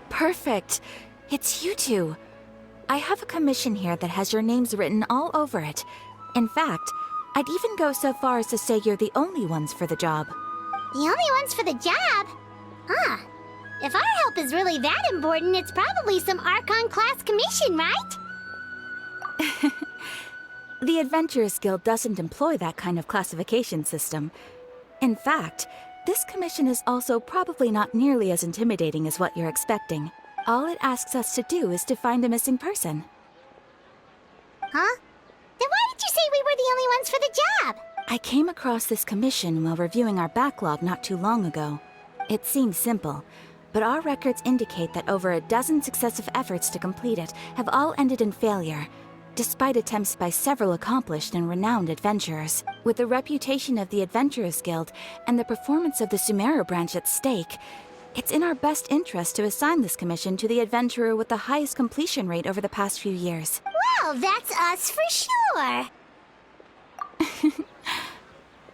Perfect. It's you two. I have a commission here that has your names written all over it. In fact, I'd even go so far as to say you're the only ones for the job. The only ones for the job? Huh. If our help is really that important, it's probably some Archon class commission, right? The Adventurers Guild doesn't employ that kind of classification system. In fact, this commission is also probably not nearly as intimidating as what you're expecting. All it asks us to do is to find a missing person. Huh? Then why did you say we were the only ones for the job? I came across this commission while reviewing our backlog not too long ago. It seems simple, but our records indicate that over a dozen successive efforts to complete it have all ended in failure, despite attempts by several accomplished and renowned adventurers. With the reputation of the Adventurers Guild and the performance of the Sumeru branch at stake, it's in our best interest to assign this commission to the adventurer with the highest completion rate over the past few years. Well, that's us for sure.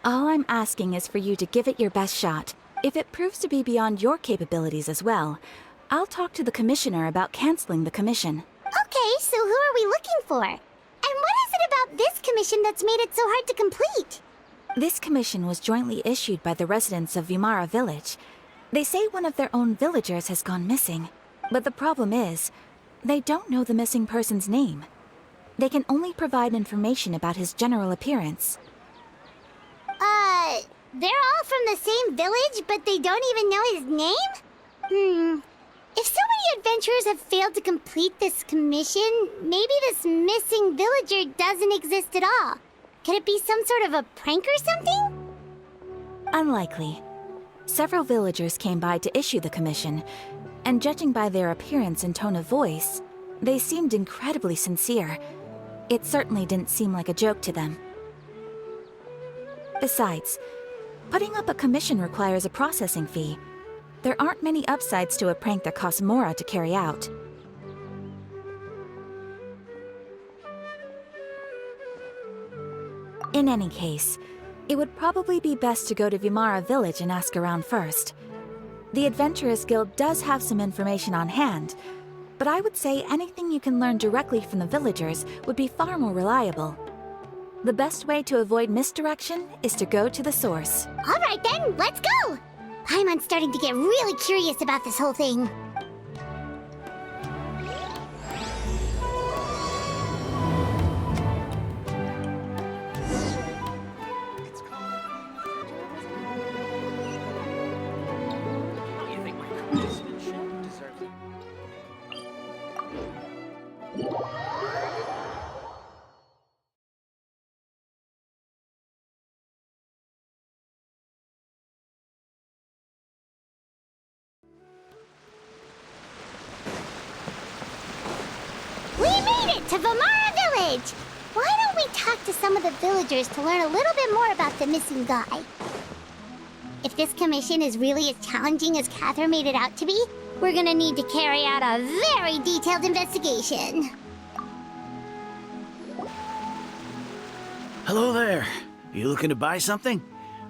All I'm asking is for you to give it your best shot. If it proves to be beyond your capabilities as well, I'll talk to the commissioner about canceling the commission. Okay, so who are we looking for? And what is it about this commission that's made it so hard to complete? This commission was jointly issued by the residents of Vimara Village. They say one of their own villagers has gone missing. But the problem is, they don't know the missing person's name. They can only provide information about his general appearance. They're all from the same village, but they don't even know his name? If so many adventurers have failed to complete this commission, maybe this missing villager doesn't exist at all. Could it be some sort of a prank or something? Unlikely. Several villagers came by to issue the commission, and judging by their appearance and tone of voice, they seemed incredibly sincere. It certainly didn't seem like a joke to them. Besides, putting up a commission requires a processing fee. There aren't many upsides to a prank that costs Mora to carry out. In any case, it would probably be best to go to Vimara Village and ask around first. The Adventurers Guild does have some information on hand, but I would say anything you can learn directly from the villagers would be far more reliable. The best way to avoid misdirection is to go to the source. All right then, let's go! Paimon's starting to get really curious about this whole thing. We made it to Vimara Village! Why don't we talk to some of the villagers to learn a little bit more about the missing guy? If this commission is really as challenging as Catherine made it out to be, we're gonna need to carry out a very detailed investigation. Hello there. You looking to buy something?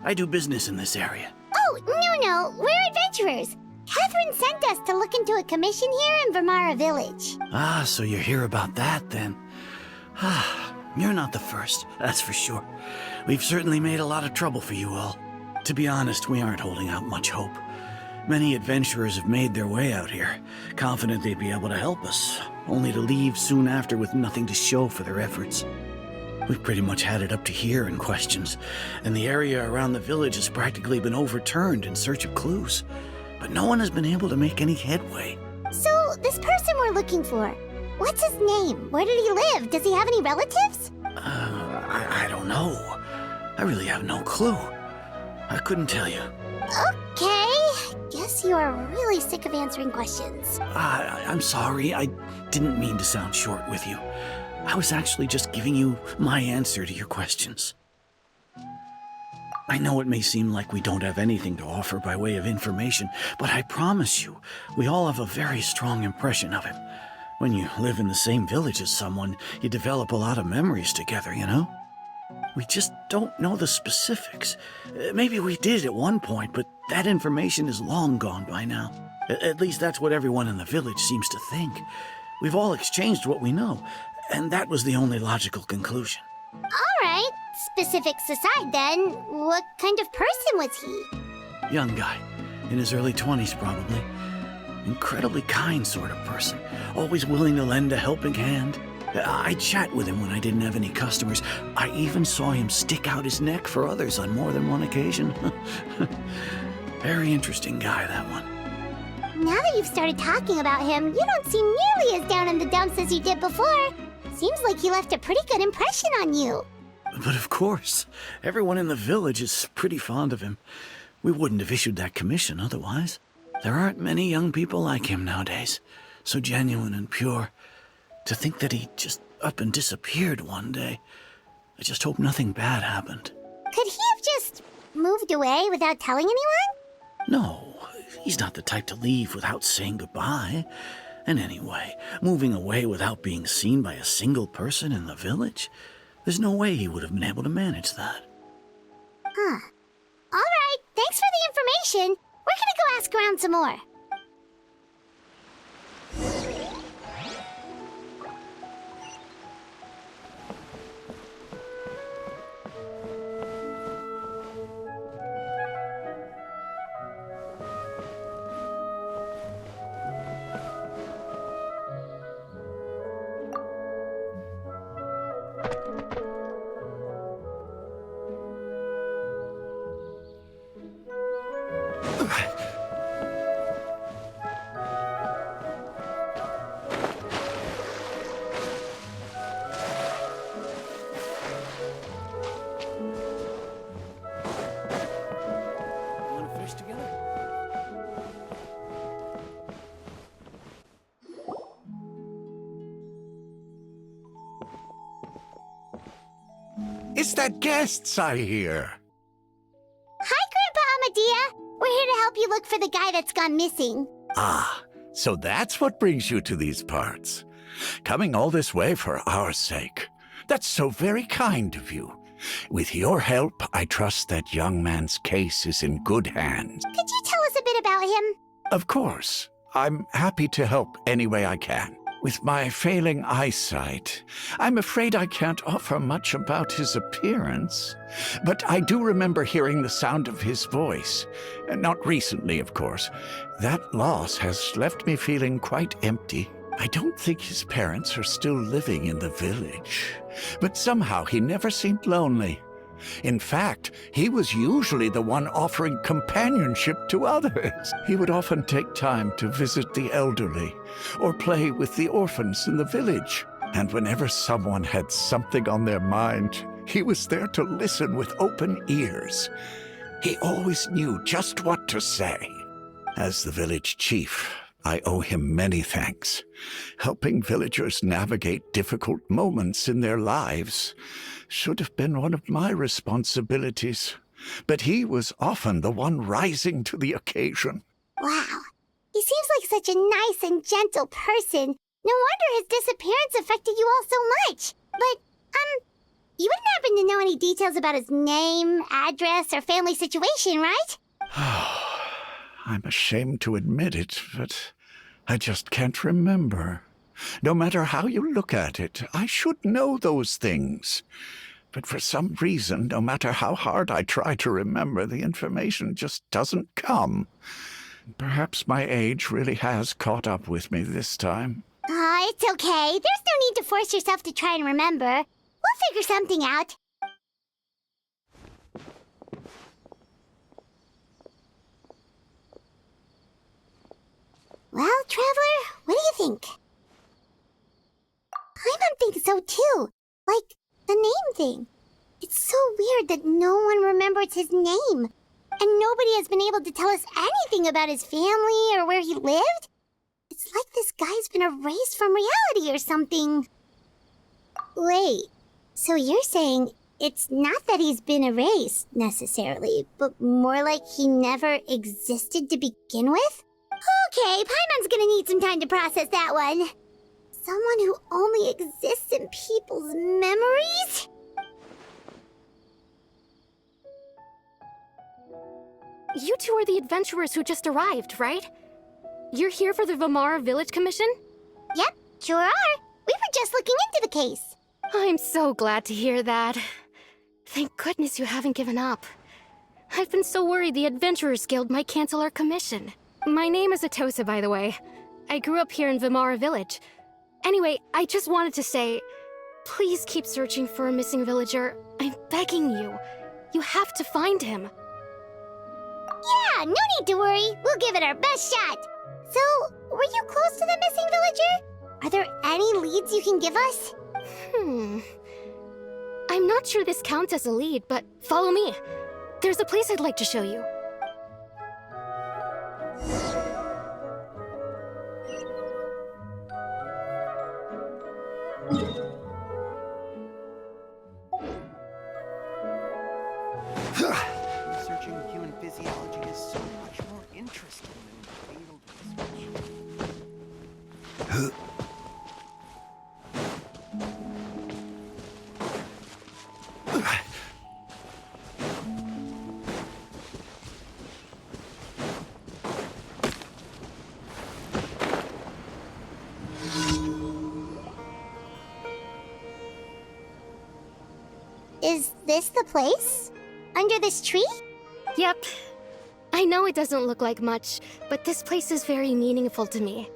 I do business in this area. Oh, no, we're adventurers. Catherine sent us to look into a commission here in Vimara Village. Ah, so you hear about that then. Ah, you're not the first, that's for sure. We've certainly made a lot of trouble for you all. To be honest, we aren't holding out much hope. Many adventurers have made their way out here, confident they'd be able to help us, only to leave soon after with nothing to show for their efforts. We've pretty much had it up to here in questions, and the area around the village has practically been overturned in search of clues. But no one has been able to make any headway. So, this person we're looking for, what's his name? Where did he live? Does he have any relatives? I don't know. I really have no clue. I couldn't tell you. Okay, guess you are really sick of answering questions. I'm sorry. I didn't mean to sound short with you. I was actually just giving you my answer to your questions. I know it may seem like we don't have anything to offer by way of information, but I promise you, we all have a very strong impression of him. When you live in the same village as someone, you develop a lot of memories together, you know? We just don't know the specifics. Maybe we did at one point, but that information is long gone by now. At least that's what everyone in the village seems to think. We've all exchanged what we know, and that was the only logical conclusion. Alright, specifics aside then, what kind of person was he? Young guy, in his early 20s probably. Incredibly kind sort of person, always willing to lend a helping hand. I'd chat with him when I didn't have any customers. I even saw him stick out his neck for others on more than one occasion. Very interesting guy, that one. Now that you've started talking about him, you don't seem nearly as down in the dumps as you did before. Seems like he left a pretty good impression on you. But of course, everyone in the village is pretty fond of him. We wouldn't have issued that commission otherwise. There aren't many young people like him nowadays, so genuine and pure. To think that he just up and disappeared one day. I just hope nothing bad happened. Could he have just moved away without telling anyone? No, he's not the type to leave without saying goodbye. And anyway, moving away without being seen by a single person in the village? There's no way he would have been able to manage that. Huh. Alright, thanks for the information. We're gonna go ask around some more. Want to fish together? It's the guests I hear. Hi, Grandpa Amadea. We're here to help you look for the guy that's gone missing. Ah, so that's what brings you to these parts. Coming all this way for our sake. That's so very kind of you. With your help, I trust that young man's case is in good hands. Could you tell us a bit about him? Of course. I'm happy to help any way I can. With my failing eyesight, I'm afraid I can't offer much about his appearance. But I do remember hearing the sound of his voice. Not recently, of course. That loss has left me feeling quite empty. I don't think his parents are still living in the village. But somehow he never seemed lonely. In fact, he was usually the one offering companionship to others. He would often take time to visit the elderly or play with the orphans in the village. And whenever someone had something on their mind, he was there to listen with open ears. He always knew just what to say. As the village chief, I owe him many thanks. Helping villagers navigate difficult moments in their lives should have been one of my responsibilities, but he was often the one rising to the occasion. Wow. He seems like such a nice and gentle person. No wonder his disappearance affected you all so much. But, you wouldn't happen to know any details about his name, address, or family situation, right? I'm ashamed to admit it, but I just can't remember. No matter how you look at it, I should know those things. But for some reason, no matter how hard I try to remember, the information just doesn't come. Perhaps my age really has caught up with me this time. It's okay. There's no need to force yourself to try and remember. We'll figure something out. Well, Traveler, what do you think? Paimon thinks so too. Like, the name thing. It's so weird that no one remembers his name. And nobody has been able to tell us anything about his family or where he lived. It's like this guy's been erased from reality or something. Wait, so you're saying it's not that he's been erased, necessarily, but more like he never existed to begin with? Okay, Paimon's gonna need some time to process that one. Someone who only exists in people's memories? You two are the adventurers who just arrived, right? You're here for the Vamara Village Commission? Yep, sure are. We were just looking into the case. I'm so glad to hear that. Thank goodness you haven't given up. I've been so worried the Adventurers Guild might cancel our commission. My name is Atosa, by the way. I grew up here in Vamara Village. Anyway, I just wanted to say, please keep searching for a missing villager. I'm begging you. You have to find him. Yeah, no need to worry. We'll give it our best shot. So, were you close to the missing villager? Are there any leads you can give us? I'm not sure this counts as a lead, but follow me. There's a place I'd like to show you. Researching human physiology is so much more interesting than field research. Is this the place? Under this tree? Yep. I know it doesn't look like much, but this place is very meaningful to me.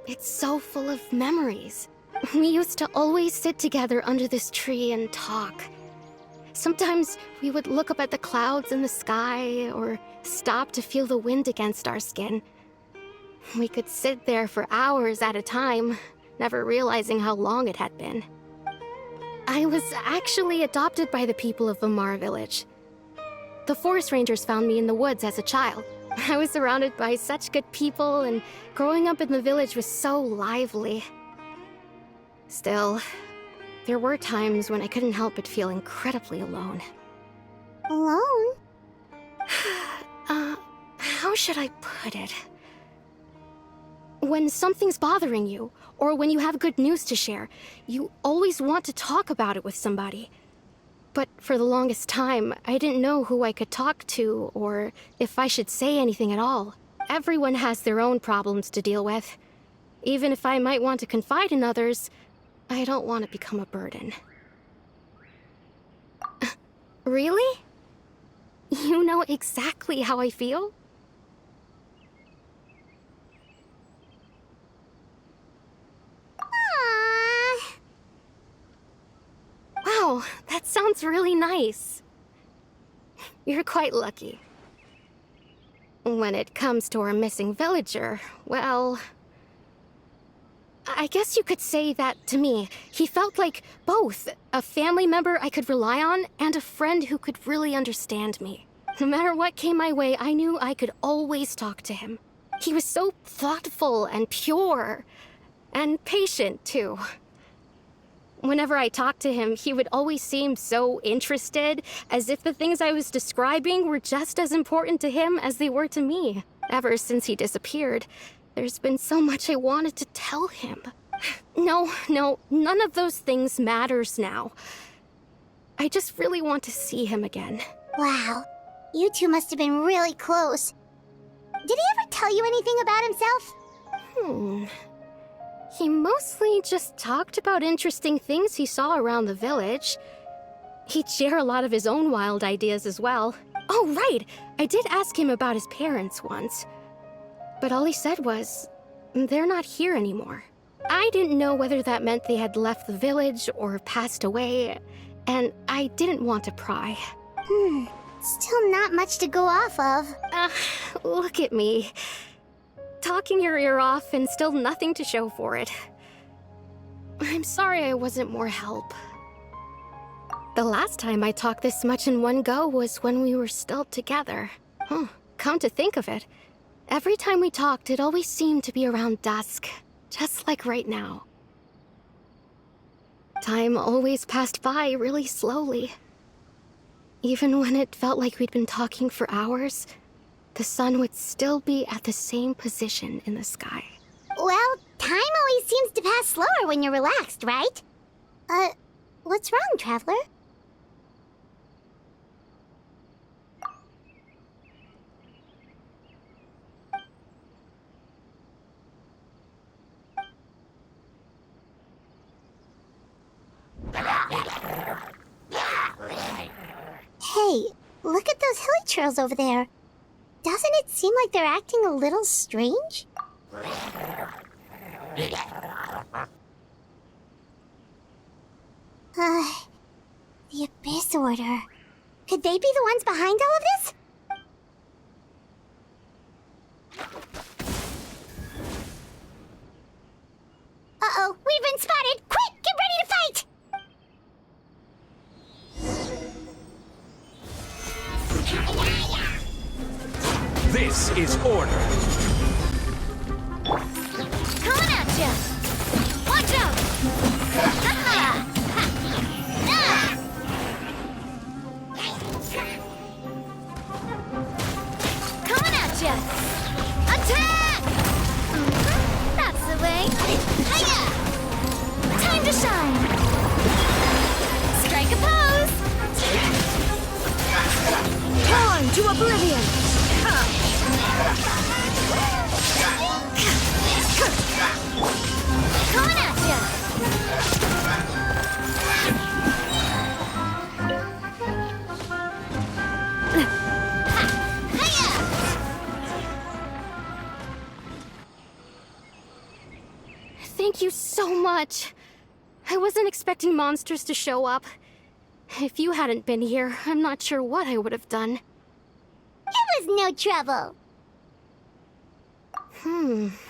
It's so full of memories. We used to always sit together under this tree and talk. Sometimes we would look up at the clouds in the sky, or stop to feel the wind against our skin. We could sit there for hours at a time, never realizing how long it had been. I was actually adopted by the people of Vamara Village. The forest rangers found me in the woods as a child. I was surrounded by such good people, and growing up in the village was so lively. Still, there were times when I couldn't help but feel incredibly alone. Alone? How should I put it? When something's bothering you, or when you have good news to share, you always want to talk about it with somebody. But for the longest time, I didn't know who I could talk to, or if I should say anything at all. Everyone has their own problems to deal with. Even if I might want to confide in others, I don't want to become a burden. Really? You know exactly how I feel? Aww. Wow, that sounds really nice. You're quite lucky. When it comes to our missing villager, well, I guess you could say that to me. He felt like both a family member I could rely on and a friend who could really understand me. No matter what came my way, I knew I could always talk to him. He was so thoughtful and pure, and patient too. Whenever I talked to him, he would always seem so interested, as if the things I was describing were just as important to him as they were to me. Ever since he disappeared, there's been so much I wanted to tell him. No, none of those things matters now. I just really want to see him again. Wow, you two must have been really close. Did he ever tell you anything about himself? He mostly just talked about interesting things he saw around the village. He'd share a lot of his own wild ideas as well. Oh, right! I did ask him about his parents once. But all he said was, they're not here anymore. I didn't know whether that meant they had left the village or passed away, and I didn't want to pry. Still not much to go off of. Look at me. Talking your ear off and still nothing to show for it. I'm sorry I wasn't more help. The last time I talked this much in one go was when we were still together. Huh, come to think of it, every time we talked, it always seemed to be around dusk, just like right now. Time always passed by really slowly. Even when it felt like we'd been talking for hours, the sun would still be at the same position in the sky. Well, time always seems to pass slower when you're relaxed, right? What's wrong, Traveler? Hey, look at those hilly trails over there. Doesn't it seem like they're acting a little strange? The Abyss Order. Could they be the ones behind all of this? Uh-oh, we've been spotted! Quick, get ready to fight! This is order. Coming at ya! Watch out! Ha-ha! Ah! Coming at ya! Attack! That's the way. Hiya! Time to shine! Strike a pose! Torn to oblivion! Coming at ya! Thank you so much. I wasn't expecting monsters to show up. If you hadn't been here, I'm not sure what I would have done. It was no trouble.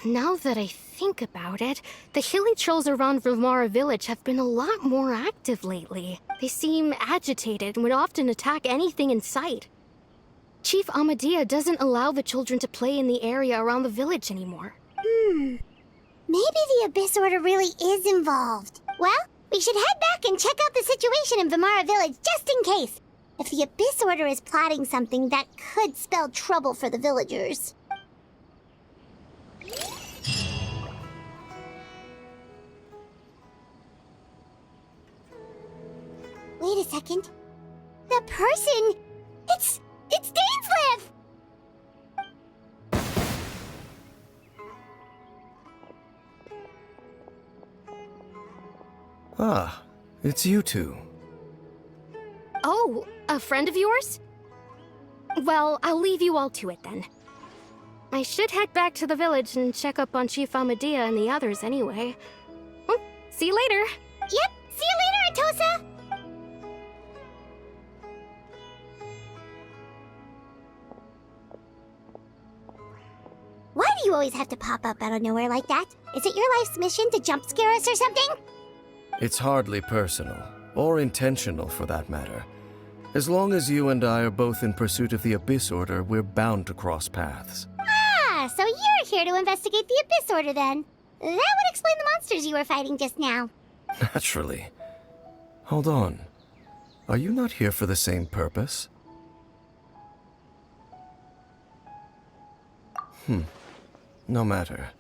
Now that I think about it, the hilly trolls around Vimara village have been a lot more active lately. They seem agitated and would often attack anything in sight. Chief Amadea doesn't allow the children to play in the area around the village anymore. Maybe the Abyss Order really is involved. Well, we should head back and check out the situation in Vimara village just in case. If the Abyss Order is plotting something, that could spell trouble for the villagers. Wait a second. That person... It's Dainsleif! Ah, it's you two. Oh, a friend of yours? Well, I'll leave you all to it then. I should head back to the village and check up on Chief Amadea and the others anyway. Well, see you later. Yep, see you later, Atosa! Why do you always have to pop up out of nowhere like that? Is it your life's mission to jump scare us or something? It's hardly personal, or intentional for that matter. As long as you and I are both in pursuit of the Abyss Order, we're bound to cross paths. Ah, so you're here to investigate the Abyss Order then. That would explain the monsters you were fighting just now. Naturally. Hold on. Are you not here for the same purpose? No matter.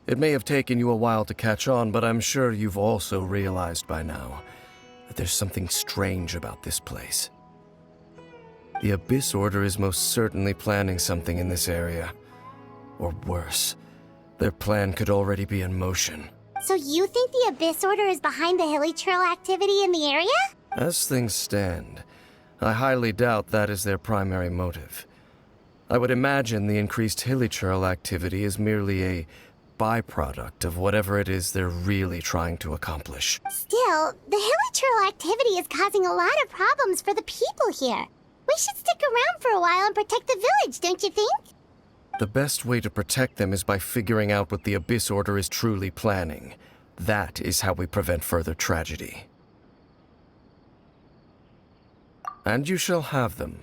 It may have taken you a while to catch on, but I'm sure you've also realized by now that there's something strange about this place. The Abyss Order is most certainly planning something in this area. Or worse, their plan could already be in motion. So you think the Abyss Order is behind the hilly trail activity in the area? As things stand, I highly doubt that is their primary motive. I would imagine the increased hilly trail activity is merely a byproduct of whatever it is they're really trying to accomplish. Still, the hilly trail activity is causing a lot of problems for the people here. We should stick around for a while and protect the village, don't you think? The best way to protect them is by figuring out what the Abyss Order is truly planning. That is how we prevent further tragedy. And you shall have them.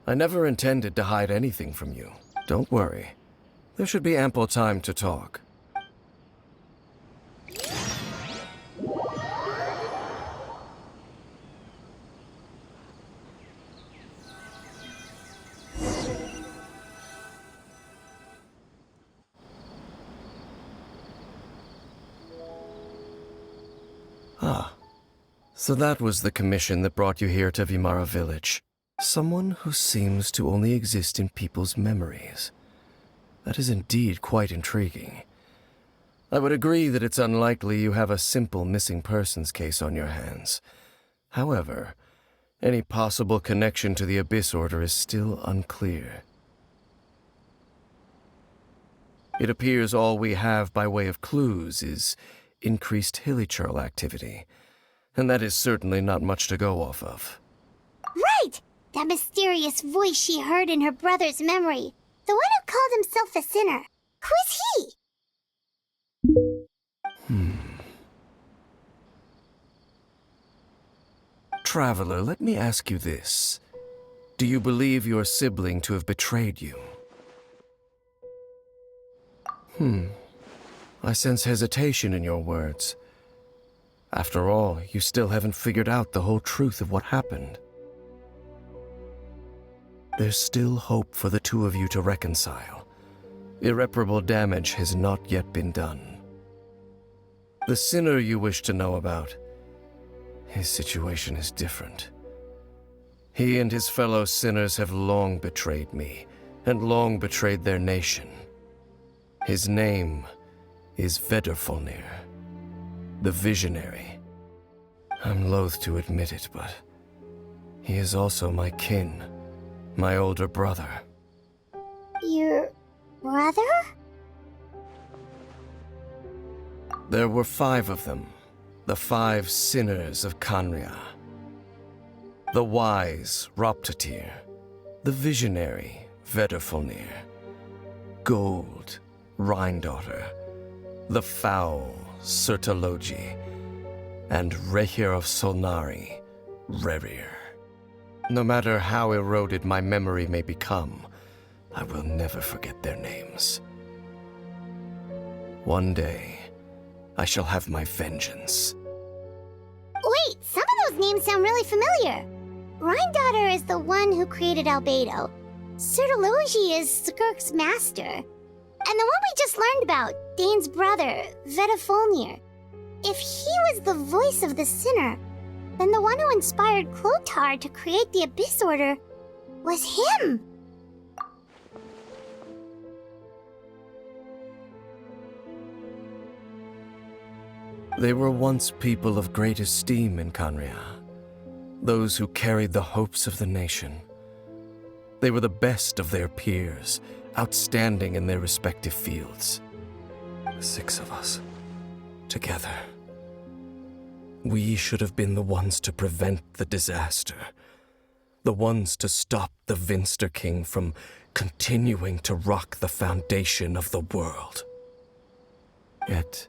I never intended to hide anything from you. Don't worry. There should be ample time to talk. Ah, so that was the commission that brought you here to Vimara Village. Someone who seems to only exist in people's memories. That is indeed quite intriguing. I would agree that it's unlikely you have a simple missing persons case on your hands. However, any possible connection to the Abyss Order is still unclear. It appears all we have by way of clues is increased hilichurl activity, and that is certainly not much to go off of. Right! That mysterious voice she heard in her brother's memory. The one who called himself a sinner. Who is he? Traveler, let me ask you this. Do you believe your sibling to have betrayed you? I sense hesitation in your words. After all, you still haven't figured out the whole truth of what happened. There's still hope for the two of you to reconcile. Irreparable damage has not yet been done. The sinner you wish to know about, his situation is different. He and his fellow sinners have long betrayed me, and long betrayed their nation. His name is Vedrfolnir, the Visionary. I'm loath to admit it, but he is also my kin, my older brother. Your brother? There were 5 of them, the 5 sinners of Khaenri'ah. The wise Roptatyr, the visionary Vedrfolnir, Gold Rhine-daughter, the foul Sertologi, and Rehir of Solnari, Rerir. No matter how eroded my memory may become, I will never forget their names. One day, I shall have my vengeance. Wait, some of those names sound really familiar. Rhine-daughter is the one who created Albedo. Sertologi is Skirk's master. And the one we just learned about, Dane's brother, Vedrfolnir. If he was the voice of the sinner, then the one who inspired Clothar to create the Abyss Order was him. They were once people of great esteem in Khaenri'ah, those who carried the hopes of the nation. They were the best of their peers, outstanding in their respective fields. 6 of us, together. We should have been the ones to prevent the disaster, the ones to stop the Vinster King from continuing to rock the foundation of the world. Yet,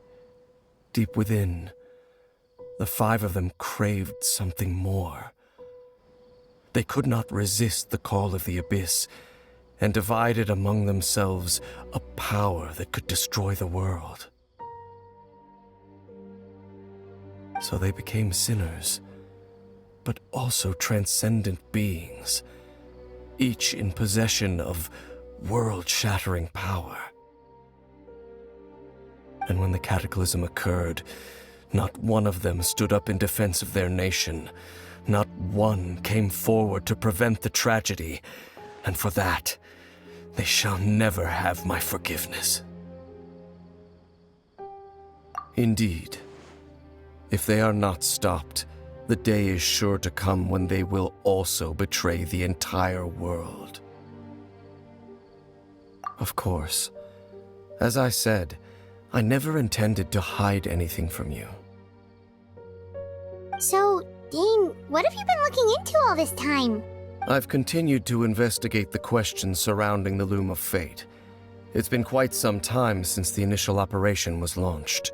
deep within, the 5 of them craved something more. They could not resist the call of the Abyss, and divided among themselves a power that could destroy the world. So they became sinners, but also transcendent beings, each in possession of world-shattering power. And when the cataclysm occurred, not one of them stood up in defense of their nation. Not one came forward to prevent the tragedy, and for that, they shall never have my forgiveness. Indeed, if they are not stopped, the day is sure to come when they will also betray the entire world. Of course, as I said, I never intended to hide anything from you. So, Dane, what have you been looking into all this time? I've continued to investigate the questions surrounding the Loom of Fate. It's been quite some time since the initial operation was launched.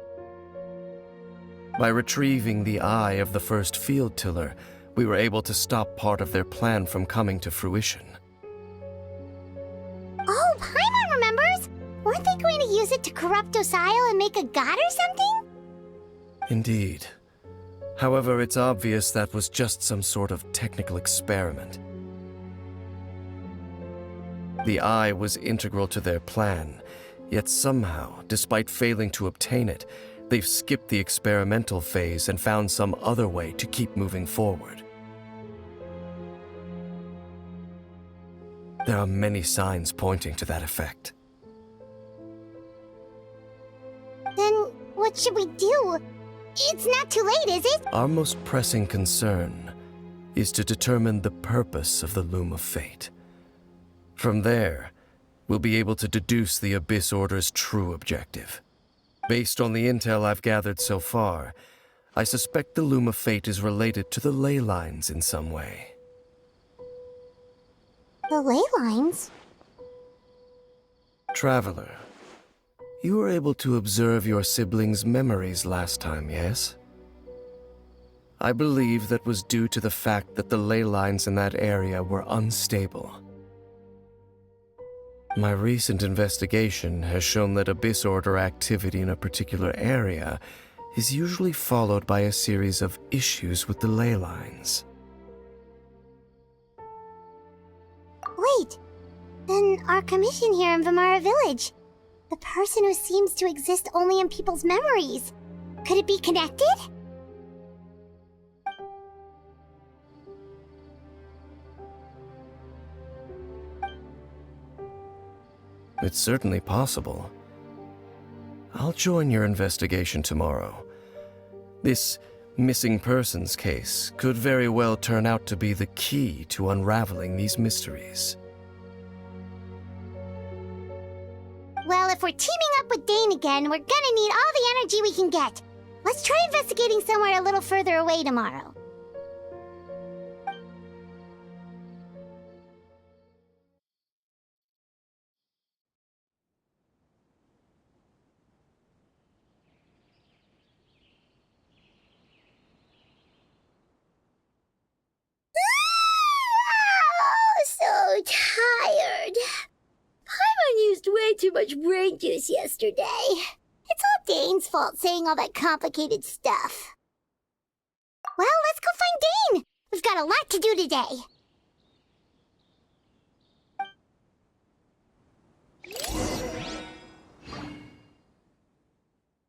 By retrieving the eye of the first field tiller, We were able to stop part of their plan from coming to fruition. Oh, Paimon remembers! Weren't they going to use it to corrupt Osile and make a god or something? Indeed. However, it's obvious that was just some sort of technical experiment. The eye was integral to their plan, yet somehow, despite failing to obtain it, they've skipped the experimental phase and found some other way to keep moving forward. There are many signs pointing to that effect. Then what should we do? It's not too late, is it? Our most pressing concern is to determine the purpose of the Loom of Fate. From there, we'll be able to deduce the Abyss Order's true objective. Based on the intel I've gathered so far, I suspect the Loom of Fate is related to the ley lines in some way. The ley lines? Traveler, you were able to observe your siblings' memories last time, yes? I believe that was due to the fact that the ley lines in that area were unstable. My recent investigation has shown that Abyss Order activity in a particular area is usually followed by a series of issues with the ley lines. Wait, then our commission here in Vimara Village, the person who seems to exist only in people's memories, could it be connected? It's certainly possible. I'll join your investigation tomorrow. This missing persons case could very well turn out to be the key to unraveling these mysteries. Well, if we're teaming up with Dane again, we're gonna need all the energy we can get. Let's try investigating somewhere a little further away tomorrow. So tired. Paimon used way too much brain juice yesterday. It's all Dane's fault saying all that complicated stuff. Well, let's go find Dane. We've got a lot to do today.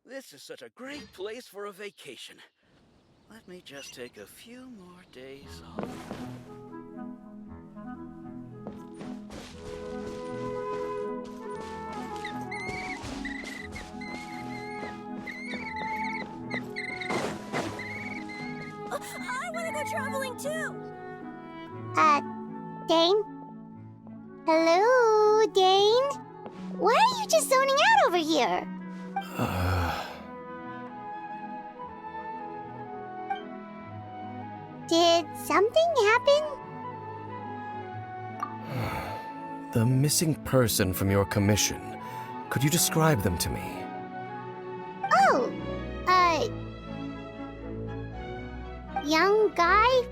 This is such a great place for a vacation. Let me just take a few more days off. I want to go traveling too! Dane? Hello, Dane? Why are you just zoning out over here? Did something happen? The missing person from your commission. Could you describe them to me? Oh, young guy?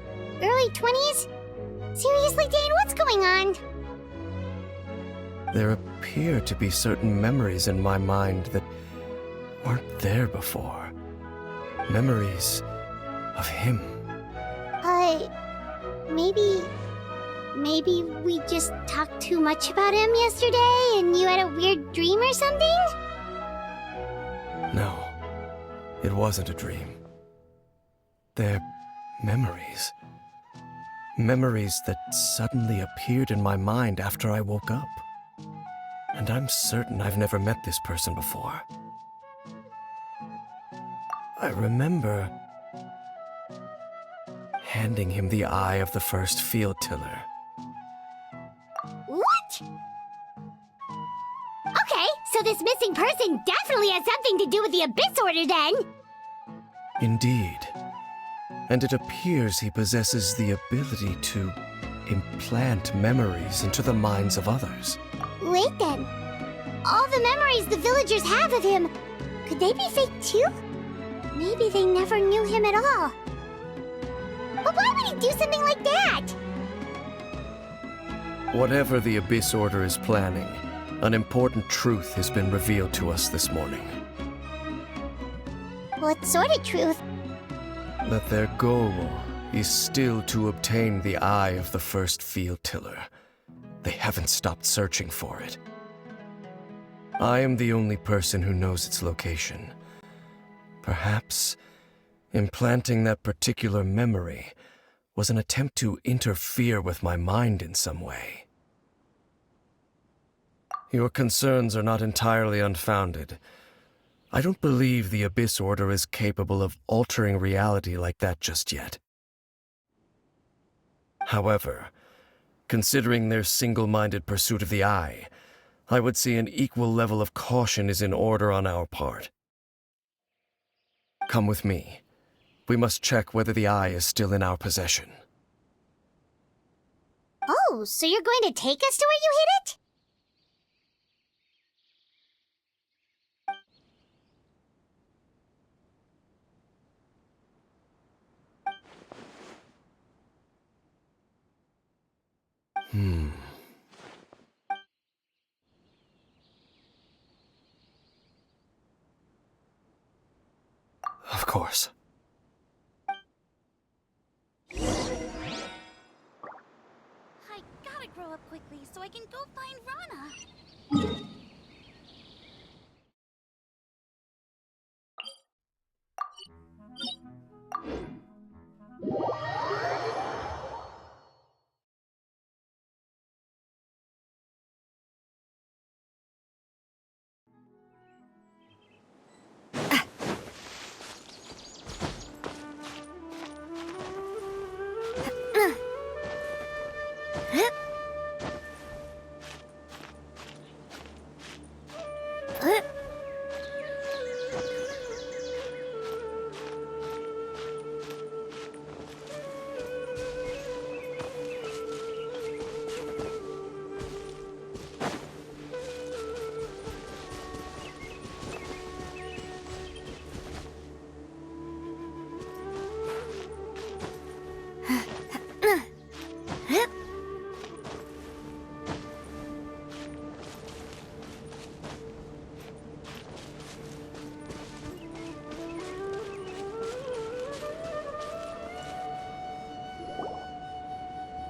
Early 20s? Seriously, Dane, what's going on? There appear to be certain memories in my mind that weren't there before. Memories of him. Maybe we just talked too much about him yesterday and you had a weird dream or something? No, it wasn't a dream. They're memories. Memories that suddenly appeared in my mind after I woke up. And I'm certain I've never met this person before. I remember handing him the eye of the first field tiller. What? Okay, so this missing person definitely has something to do with the Abyss Order then! Indeed. And it appears he possesses the ability to implant memories into the minds of others. Wait then. All the memories the villagers have of him, could they be fake too? Maybe they never knew him at all. But why would he do something like that? Whatever the Abyss Order is planning, an important truth has been revealed to us this morning. What sort of truth? That their goal is still to obtain the eye of the first field tiller. They haven't stopped searching for it. I am the only person who knows its location. Perhaps implanting that particular memory was an attempt to interfere with my mind in some way. Your concerns are not entirely unfounded. I don't believe the Abyss Order is capable of altering reality like that just yet. However, considering their single-minded pursuit of the Eye, I would say an equal level of caution is in order on our part. Come with me. We must check whether the Eye is still in our possession. Oh, so you're going to take us to where you hid it? Of course. I gotta grow up quickly so I can go find Rana.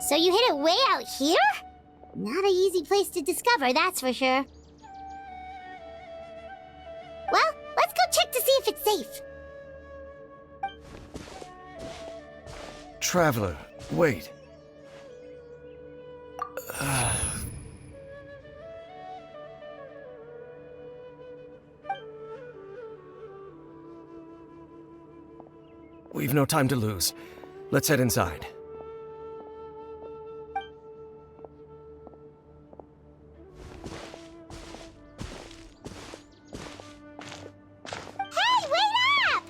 So you hid it way out here? Not an easy place to discover, that's for sure. Well, let's go check to see if it's safe. Traveler, wait. We've no time to lose. Let's head inside. Hey, wait up!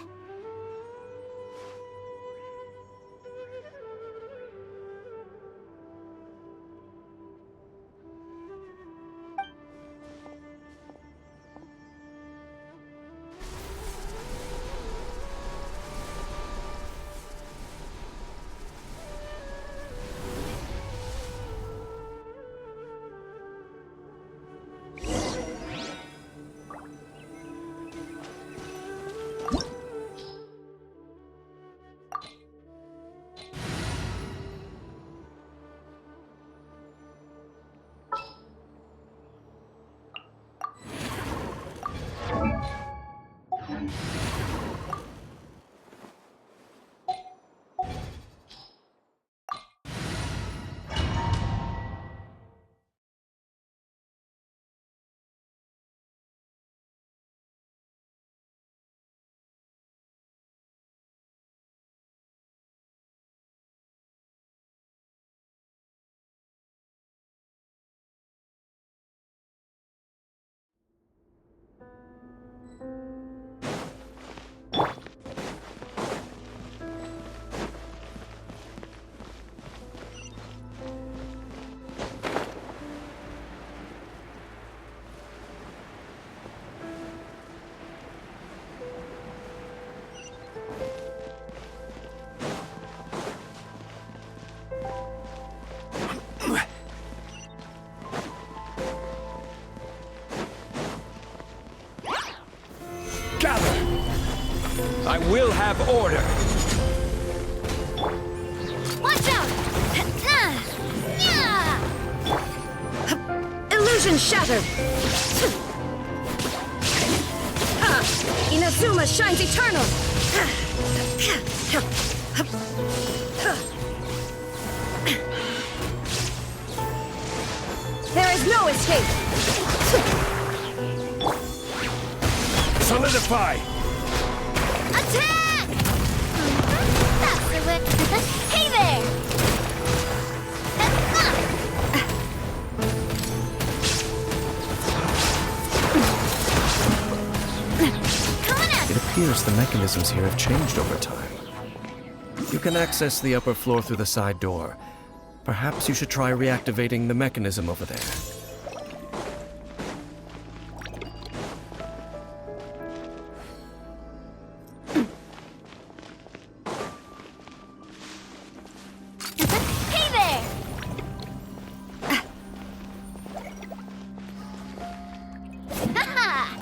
have order. Watch out! Illusion shattered! Inazuma shines eternal! There is no escape! Solidify! Attack! That's the work. Hey there! Coming at It appears the mechanisms here have changed over time. You can access the upper floor through the side door. Perhaps you should try reactivating the mechanism over there. Hey there! Haha!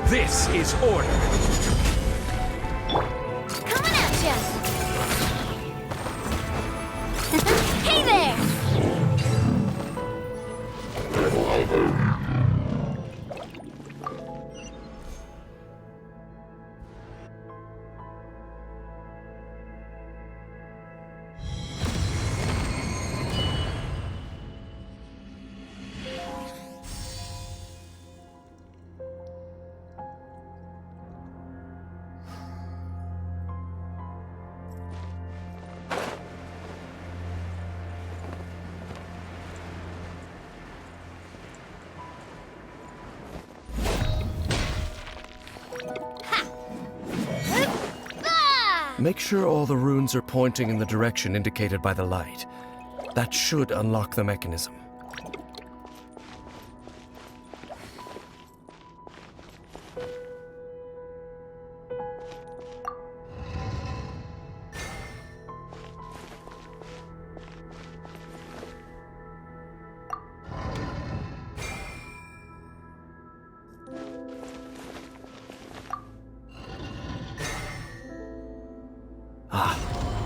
This is order. Coming at ya! Hey there! Make sure all the runes are pointing in the direction indicated by the light. That should unlock the mechanism.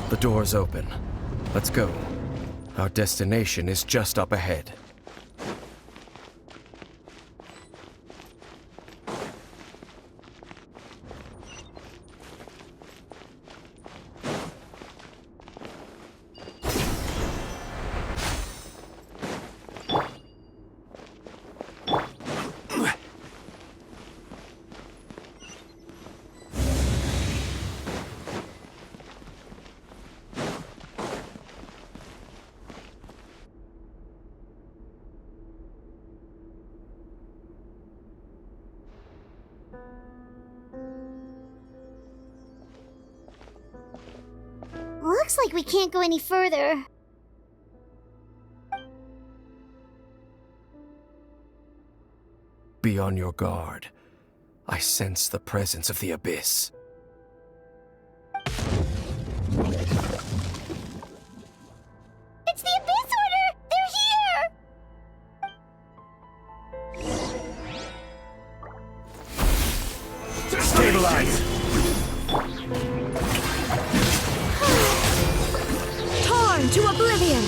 The door's open. Let's go. Our destination is just up ahead. Looks like we can't go any further. Be on your guard. I sense the presence of the abyss. It's the Abyss Order! They're here! Stabilize! Torn to oblivion!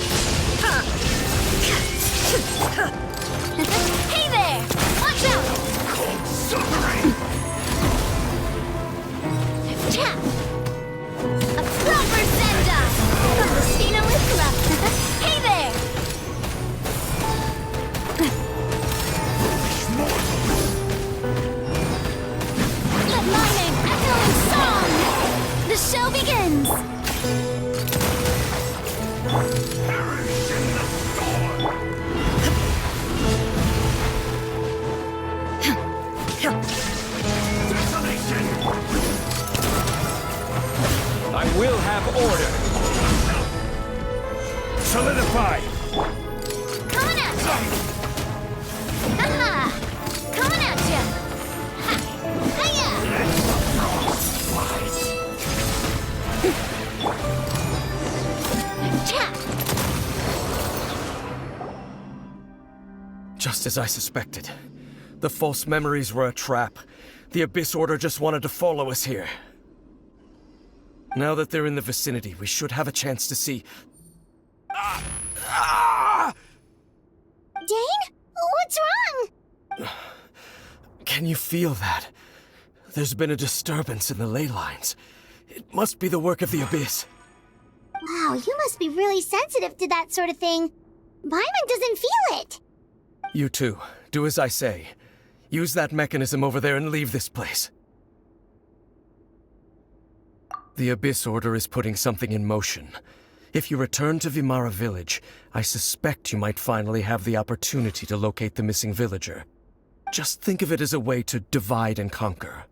Hey there! Watch out! Suffering! Tap! Fight! Coming at ya! Haha! Coming at ya! Ha! Hiya! Cha! Just as I suspected. The false memories were a trap. The Abyss Order just wanted to follow us here. Now that they're in the vicinity, we should have a chance to see... Dane? What's wrong? Can you feel that? There's been a disturbance in the ley lines. It must be the work of the Abyss. Wow, you must be really sensitive to that sort of thing. Paimon doesn't feel it. You too. Do as I say. Use that mechanism over there and leave this place. The Abyss Order is putting something in motion. If you return to Vimara Village, I suspect you might finally have the opportunity to locate the missing villager. Just think of it as a way to divide and conquer.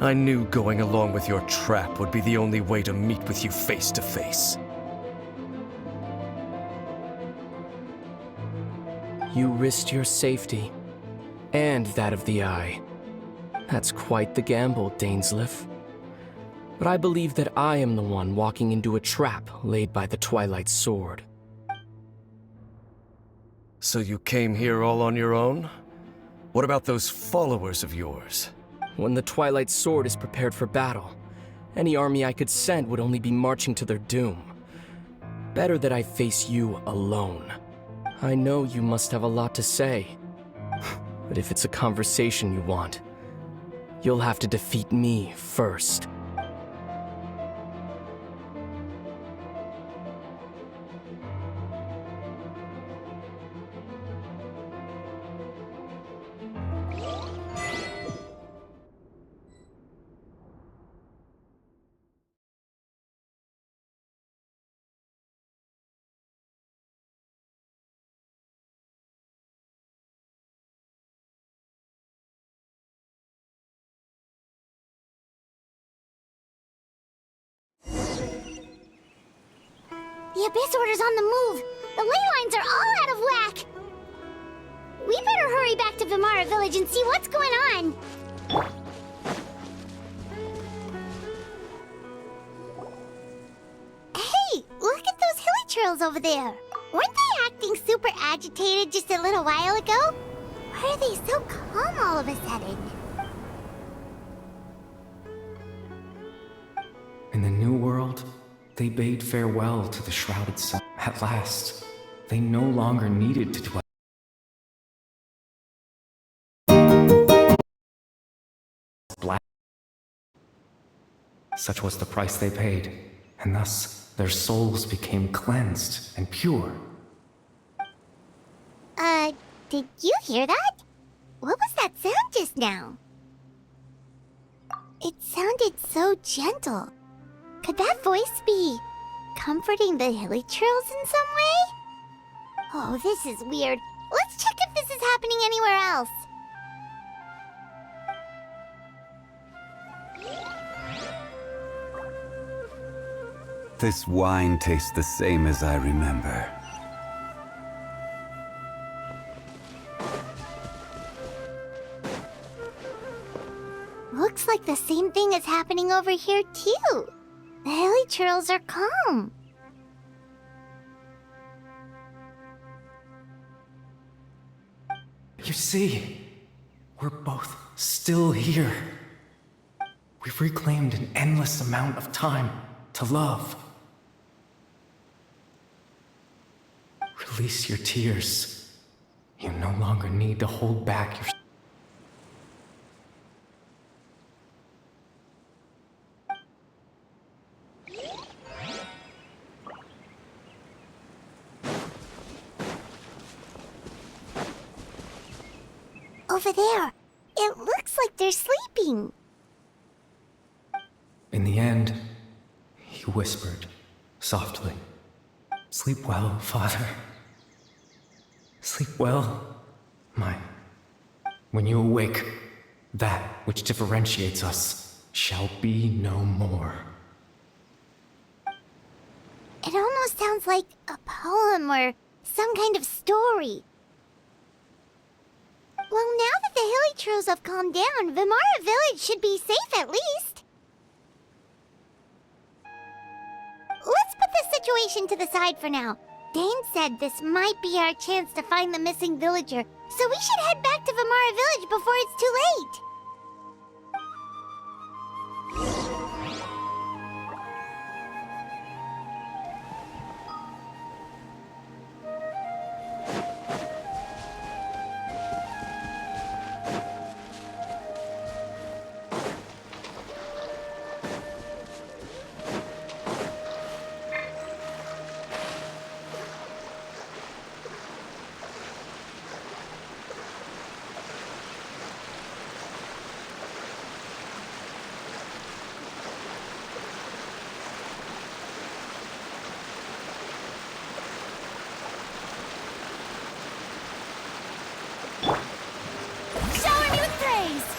I knew going along with your trap would be the only way to meet with you face to face. You risked your safety, and that of the Eye. That's quite the gamble, Dainsleif. But I believe that I am the one walking into a trap laid by the Twilight Sword. So you came here all on your own? What about those followers of yours? When the Twilight Sword is prepared for battle, any army I could send would only be marching to their doom. Better that I face you alone. I know you must have a lot to say. But if it's a conversation you want, you'll have to defeat me first. The Abyss Order's on the move. The ley lines are all out of whack. We better hurry back to Vimara Village and see what's going on. Hey, look at those hilly trails over there. Weren't they acting super agitated just a little while ago? Why are they so calm all of a sudden? In the New World, they bade farewell to the shrouded sun. At last, they no longer needed to dwell. Black. Such was the price they paid, and thus their souls became cleansed and pure. Did you hear that? What was that sound just now? It sounded so gentle. Could that voice be comforting the hilly trails in some way? Oh, this is weird. Let's check if this is happening anywhere else. This wine tastes the same as I remember. Looks like the same thing is happening over here, too. The hilly churls are calm. You see, we're both still here. We've reclaimed an endless amount of time to love. Release your tears. You no longer need to hold back your... Over there. It looks like they're sleeping. In the end, he whispered, softly, "Sleep well, Father. Sleep well, my... When you awake, that which differentiates us shall be no more." It almost sounds like a poem or some kind of story. Well, now that the hilly churls have calmed down, Vimara Village should be safe at least. Let's put this situation to the side for now. Dane said this might be our chance to find the missing villager, so we should head back to Vimara Village before it's too late. Shower me with praise!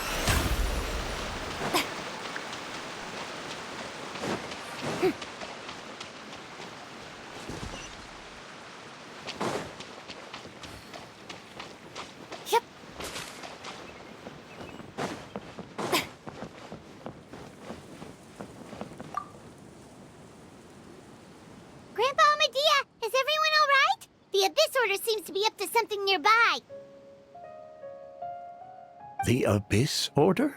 Yep. Grandpa Amadea, is everyone all right? The Abyss Order seems to be up to something nearby. The Abyss Order?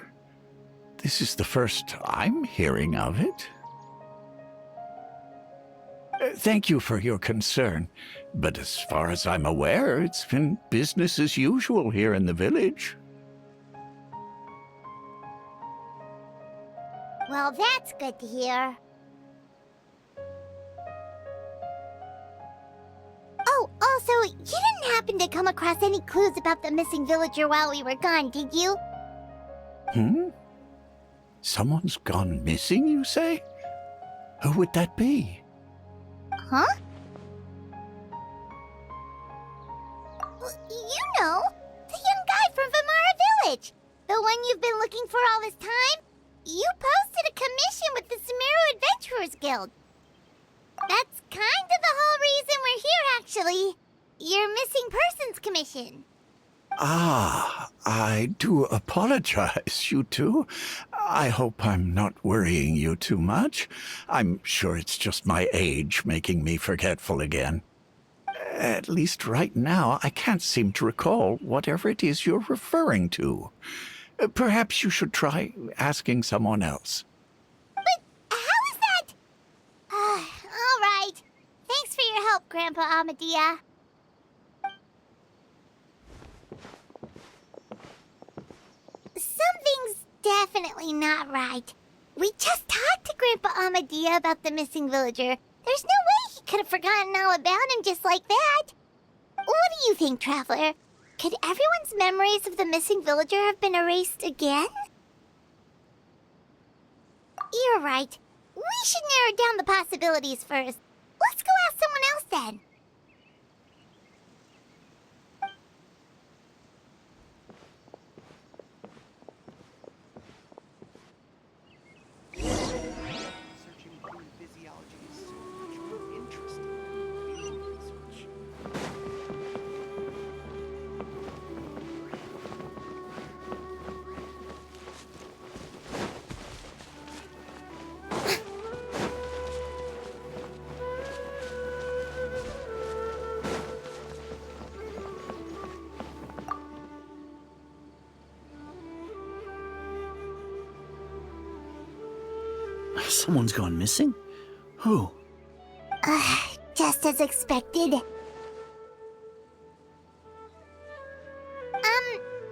This is the first I'm hearing of it. Thank you for your concern, but as far as I'm aware, it's been business as usual here in the village. Well, that's good to hear. Oh, also, you didn't happen to come across any clues about the missing villager while we were gone, did you? Someone's gone missing, you say? Who would that be? Huh? You know, the young guy from Vimara Village. The one you've been looking for all this time. You posted a commission with the Sumeru Adventurers Guild. That's kind of the whole reason we're here, actually. Your missing persons commission. Ah, I do apologize, you two. I hope I'm not worrying you too much. I'm sure it's just my age making me forgetful again. At least right now, I can't seem to recall whatever it is you're referring to. Perhaps you should try asking someone else. But how is that? All right. Thanks for your help, Grandpa Amadea. Something's definitely not right. We just talked to Grandpa Amadea about the missing villager. There's no way he could have forgotten all about him just like that. What do you think, Traveler? Could everyone's memories of the missing villager have been erased again? You're right. We should narrow down the possibilities first. Let's go ask someone else then. Searching human physiology is so much more interesting than field research. Someone's gone missing? Who? Just as expected.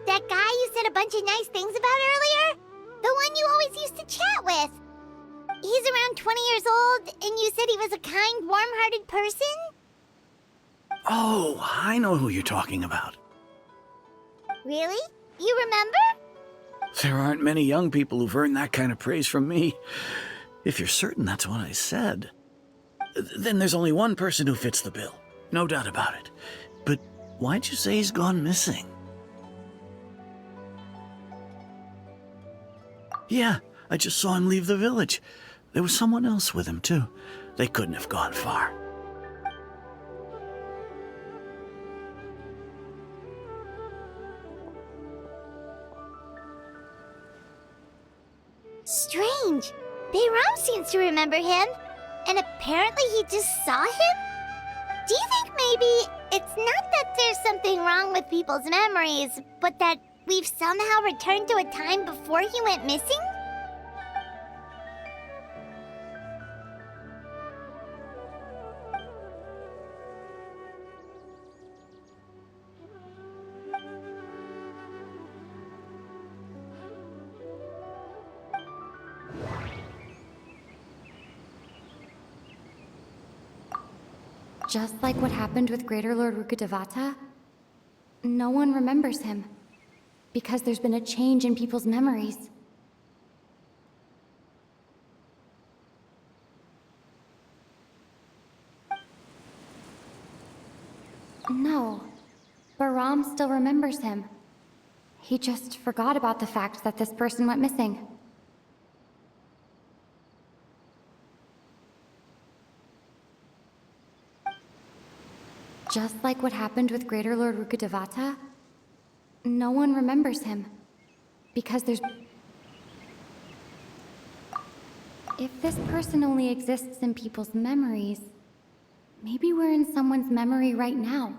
That guy you said a bunch of nice things about earlier? The one you always used to chat with. He's around 20 years old, and you said he was a kind, warm-hearted person? Oh, I know who you're talking about. Really? You remember? There aren't many young people who've earned that kind of praise from me. If you're certain that's what I said, then there's only one person who fits the bill. No doubt about it. But why'd you say he's gone missing? Yeah, I just saw him leave the village. There was someone else with him, too. They couldn't have gone far. Strange. Bayram seems to remember him, and apparently he just saw him? Do you think maybe it's not that there's something wrong with people's memories, but that we've somehow returned to a time before he went missing? Just like what happened with Greater Lord Rukkhadevata, no one remembers him, because there's been a change in people's memories. No, Bahram still remembers him. He just forgot about the fact that this person went missing. Just like what happened with Greater Lord Rukkhadevata, no one remembers him, because there's... If this person only exists in people's memories, maybe we're in someone's memory right now.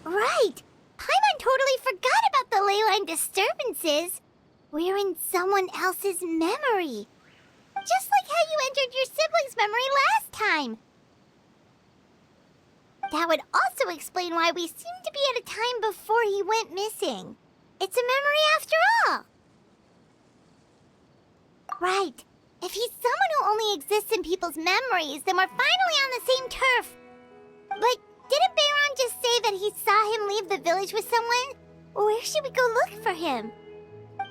Right! Paimon totally forgot about the ley line disturbances. We're in someone else's memory. Just like how you entered your sibling's memory last time. That would also explain why we seem to be at a time before he went missing. It's a memory after all. Right. If he's someone who only exists in people's memories, then we're finally on the same turf. But didn't Bayron just say that he saw him leave the village with someone? Where should we go look for him?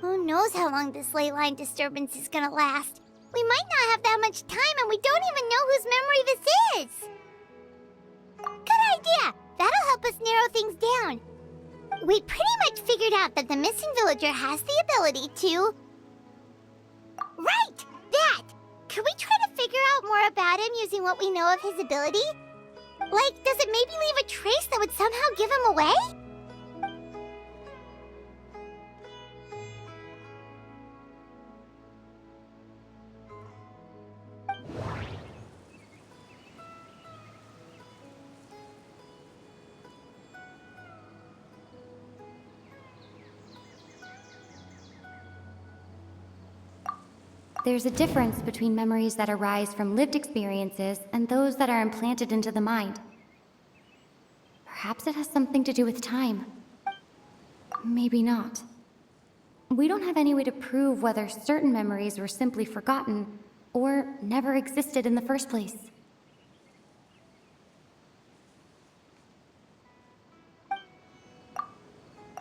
Who knows how long this ley line disturbance is gonna last? We might not have that much time, and we don't even know whose memory this is. Good idea! That'll help us narrow things down. We pretty much figured out that the missing villager has the ability to... Right! That! Could we try to figure out more about him using what we know of his ability? Like, does it maybe leave a trace that would somehow give him away? There's a difference between memories that arise from lived experiences and those that are implanted into the mind. Perhaps it has something to do with time. Maybe not. We don't have any way to prove whether certain memories were simply forgotten or never existed in the first place.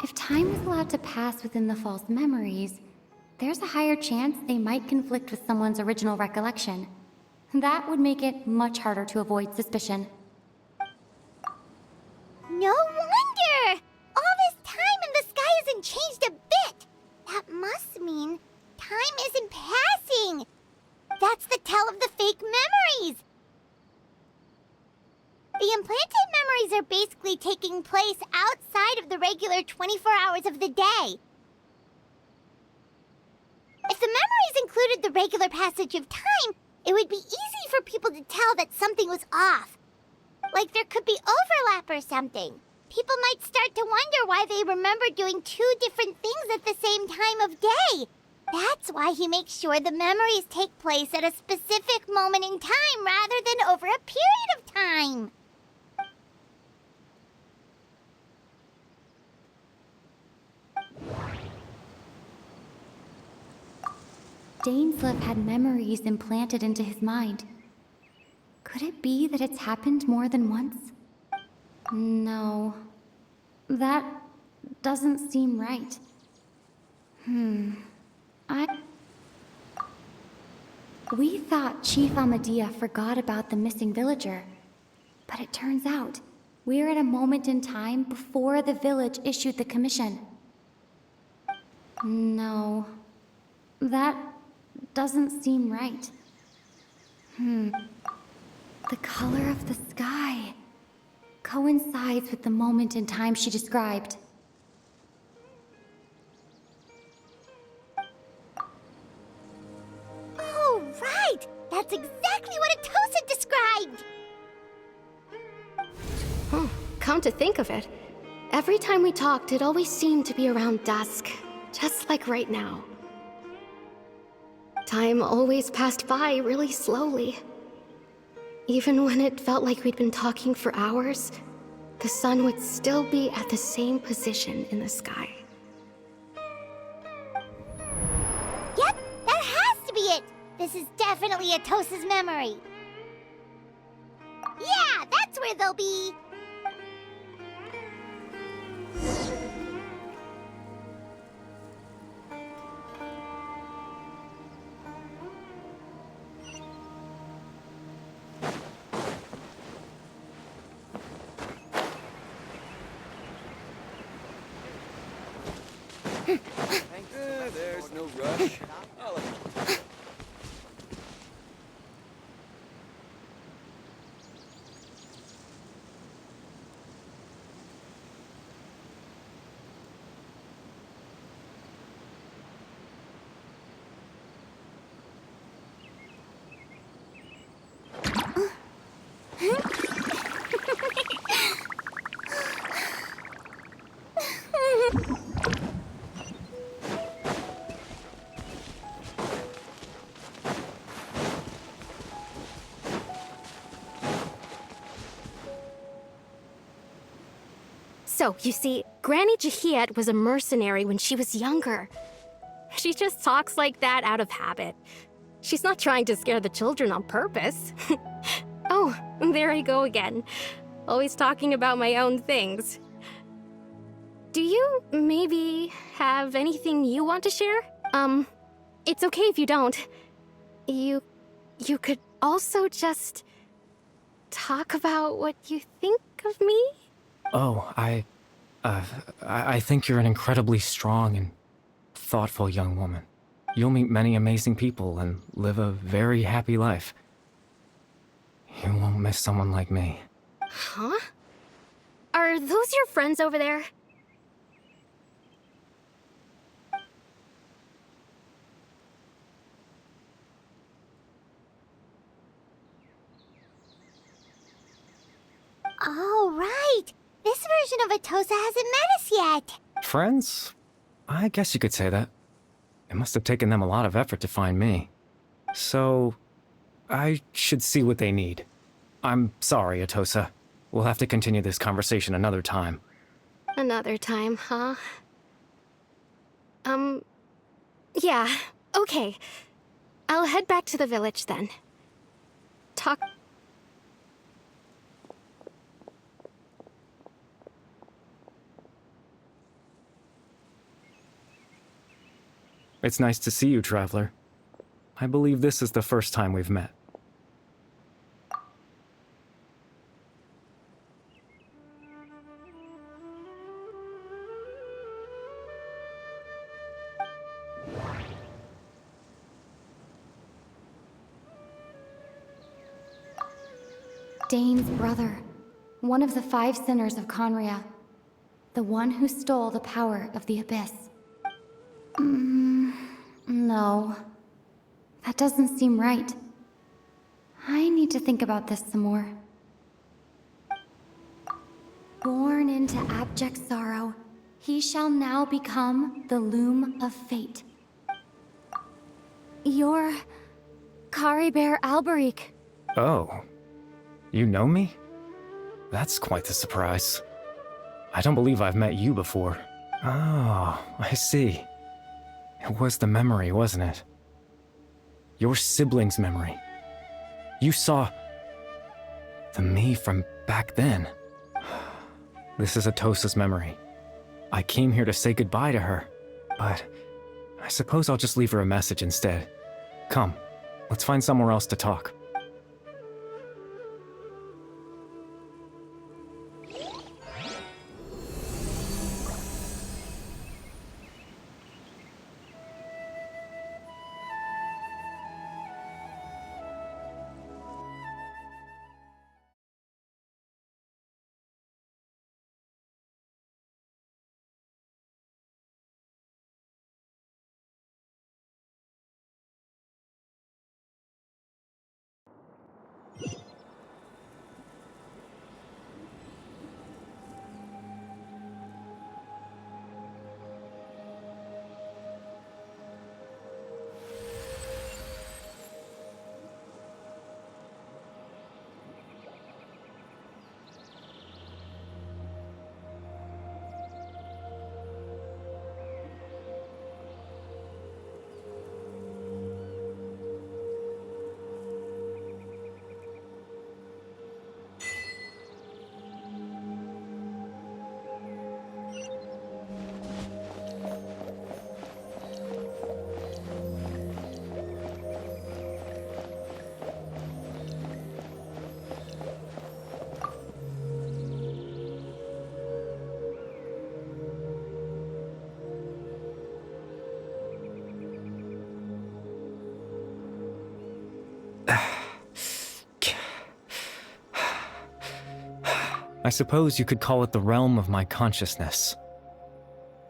If time is allowed to pass within the false memories, there's a higher chance they might conflict with someone's original recollection. That would make it much harder to avoid suspicion. No wonder! All this time and the sky hasn't changed a bit! That must mean time isn't passing! That's the tell of the fake memories! The implanted memories are basically taking place outside of the regular 24 hours of the day. If the memories included the regular passage of time, it would be easy for people to tell that something was off. Like there could be overlap or something. People might start to wonder why they remember doing two different things at the same time of day. That's why he makes sure the memories take place at a specific moment in time rather than over a period of time. Dainsleif had memories implanted into his mind. Could it be that it's happened more than once? No. That doesn't seem right. We thought Chief Amadea forgot about the missing villager. But it turns out, we're at a moment in time before the village issued the commission. No. That doesn't seem right. The color of the sky coincides with the moment in time she described. Oh, right! That's exactly what Atosa described! Come to think of it, every time we talked, it always seemed to be around dusk, just like right now. Time always passed by really slowly. Even when it felt like we'd been talking for hours, the sun would still be at the same position in the sky. Yep, that has to be it! This is definitely Atosa's memory. Yeah, that's where they'll be! There's no rush. So, you see, Granny Jahiet was a mercenary when she was younger. She just talks like that out of habit. She's not trying to scare the children on purpose. Oh, there I go again. Always talking about my own things. Do you maybe have anything you want to share? It's okay if you don't. You could also just talk about what you think of me? Oh, I think you're an incredibly strong and thoughtful young woman. You'll meet many amazing people and live a very happy life. You won't miss someone like me. Huh? Are those your friends over there? Oh, right! This version of Atosa hasn't met us yet! Friends? I guess you could say that. It must have taken them a lot of effort to find me. So, I should see what they need. I'm sorry, Atosa. We'll have to continue this conversation another time. Another time, huh? Yeah, okay. I'll head back to the village then. Talk... It's nice to see you, Traveler. I believe this is the first time we've met. Dane's brother, one of the 5 sinners of Conria, the one who stole the power of the Abyss. No. That doesn't seem right. I need to think about this some more. Born into abject sorrow, he shall now become the loom of fate. You're... Kari Bear Alberic. Oh. You know me? That's quite the surprise. I don't believe I've met you before. Oh, I see. It was the memory, wasn't it? Your sibling's memory. You saw... the me from back then. This is Atosa's memory. I came here to say goodbye to her, but I suppose I'll just leave her a message instead. Come, let's find somewhere else to talk. I suppose you could call it the realm of my consciousness.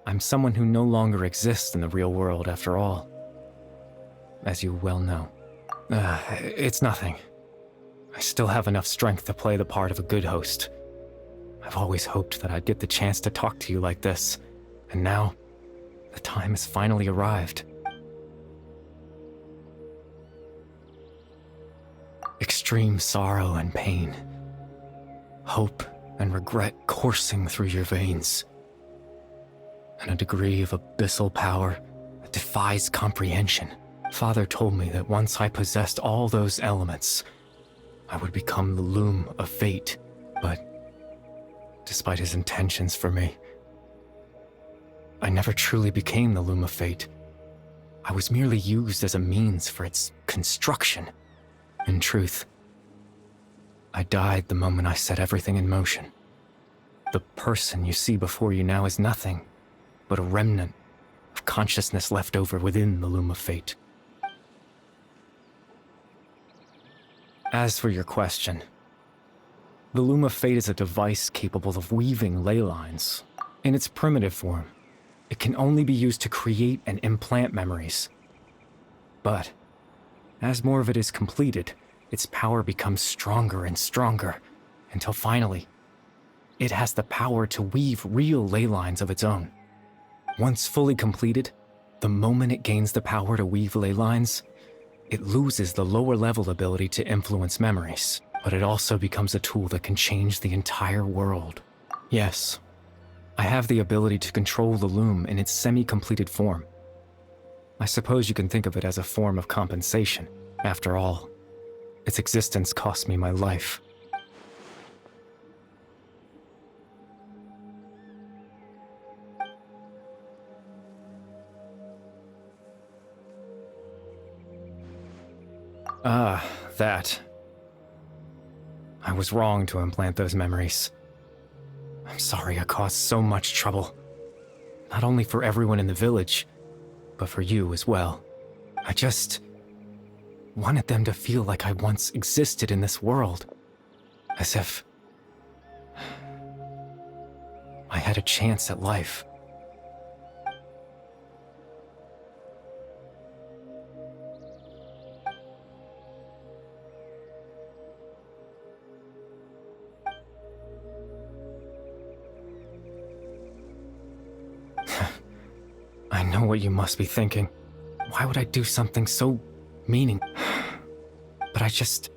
I'm someone who no longer exists in the real world, after all. As you well know. It's nothing. I still have enough strength to play the part of a good host. I've always hoped that I'd get the chance to talk to you like this, and now, the time has finally arrived. Extreme sorrow and pain. Hope and regret coursing through your veins. And a degree of abyssal power that defies comprehension. Father told me that once I possessed all those elements, I would become the loom of fate. But despite his intentions for me, I never truly became the loom of fate. I was merely used as a means for its construction. In truth, I died the moment I set everything in motion. The person you see before you now is nothing but a remnant of consciousness left over within the loom of fate. As for your question, the loom of fate is a device capable of weaving ley lines. In its primitive form, it can only be used to create and implant memories. But as more of it is completed, its power becomes stronger and stronger, until finally, it has the power to weave real ley lines of its own. Once fully completed, the moment it gains the power to weave ley lines, it loses the lower level ability to influence memories, but it also becomes a tool that can change the entire world. Yes, I have the ability to control the loom in its semi-completed form. I suppose you can think of it as a form of compensation. After all, its existence cost me my life. That. I was wrong to implant those memories. I'm sorry I caused so much trouble. Not only for everyone in the village, but for you as well. I just wanted them to feel like I once existed in this world. As if I had a chance at life. I know what you must be thinking. Why would I do something so meaning? But I just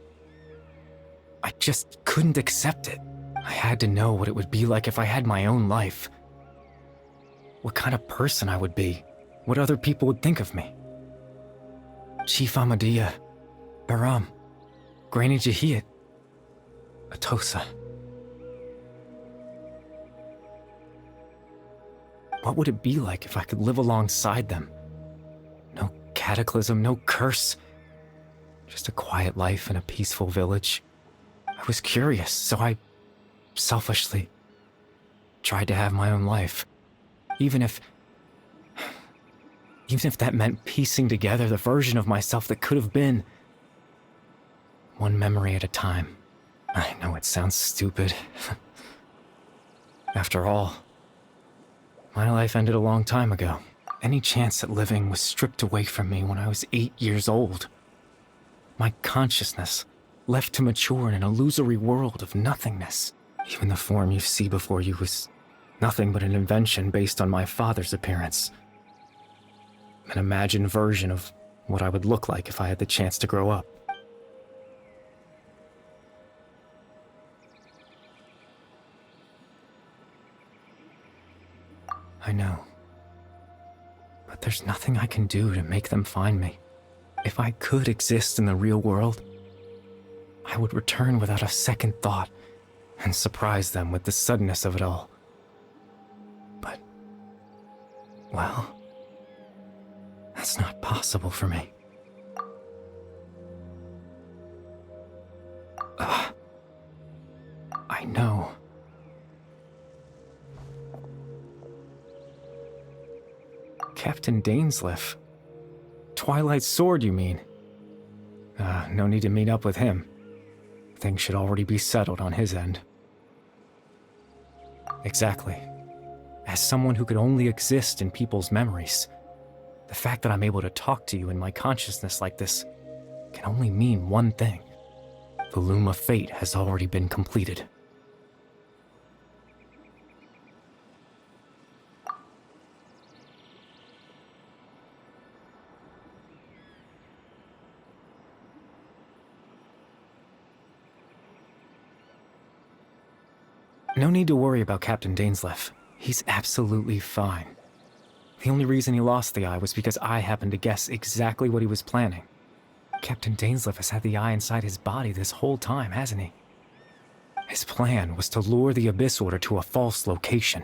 couldn't accept it. I had to know what it would be like if I had my own life. What kind of person I would be. What other people would think of me. Chief Ahmadiyya, Baram, Granny Jahiyat, Atosa. What would it be like if I could live alongside them? No cataclysm, no curse. Just a quiet life in a peaceful village. I was curious, so I selfishly tried to have my own life. Even if that meant piecing together the version of myself that could have been. One memory at a time. I know it sounds stupid. After all, my life ended a long time ago. Any chance at living was stripped away from me when I was 8 years old. My consciousness left to mature in an illusory world of nothingness. Even the form you see before you was nothing but an invention based on my father's appearance. An imagined version of what I would look like if I had the chance to grow up. I know. But there's nothing I can do to make them find me. If I could exist in the real world, I would return without a second thought and surprise them with the suddenness of it all. But, well, that's not possible for me. I know. Captain Dainsleif. Twilight Sword, you mean? No need to meet up with him. Things should already be settled on his end. Exactly. As someone who could only exist in people's memories, the fact that I'm able to talk to you in my consciousness like this can only mean one thing. The loom of fate has already been completed. No need to worry about Captain Dainsleif. He's absolutely fine. The only reason he lost the eye was because I happened to guess exactly what he was planning. Captain Dainsleif has had the eye inside his body this whole time, hasn't he? His plan was to lure the Abyss Order to a false location,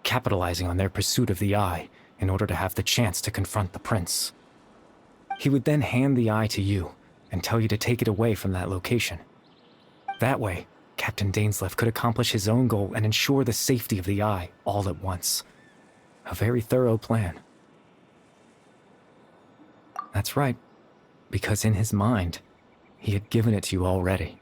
capitalizing on their pursuit of the eye in order to have the chance to confront the prince. He would then hand the eye to you and tell you to take it away from that location. That way, Captain Dainsleif could accomplish his own goal and ensure the safety of the eye all at once. A very thorough plan. That's right, because in his mind, he had given it to you already.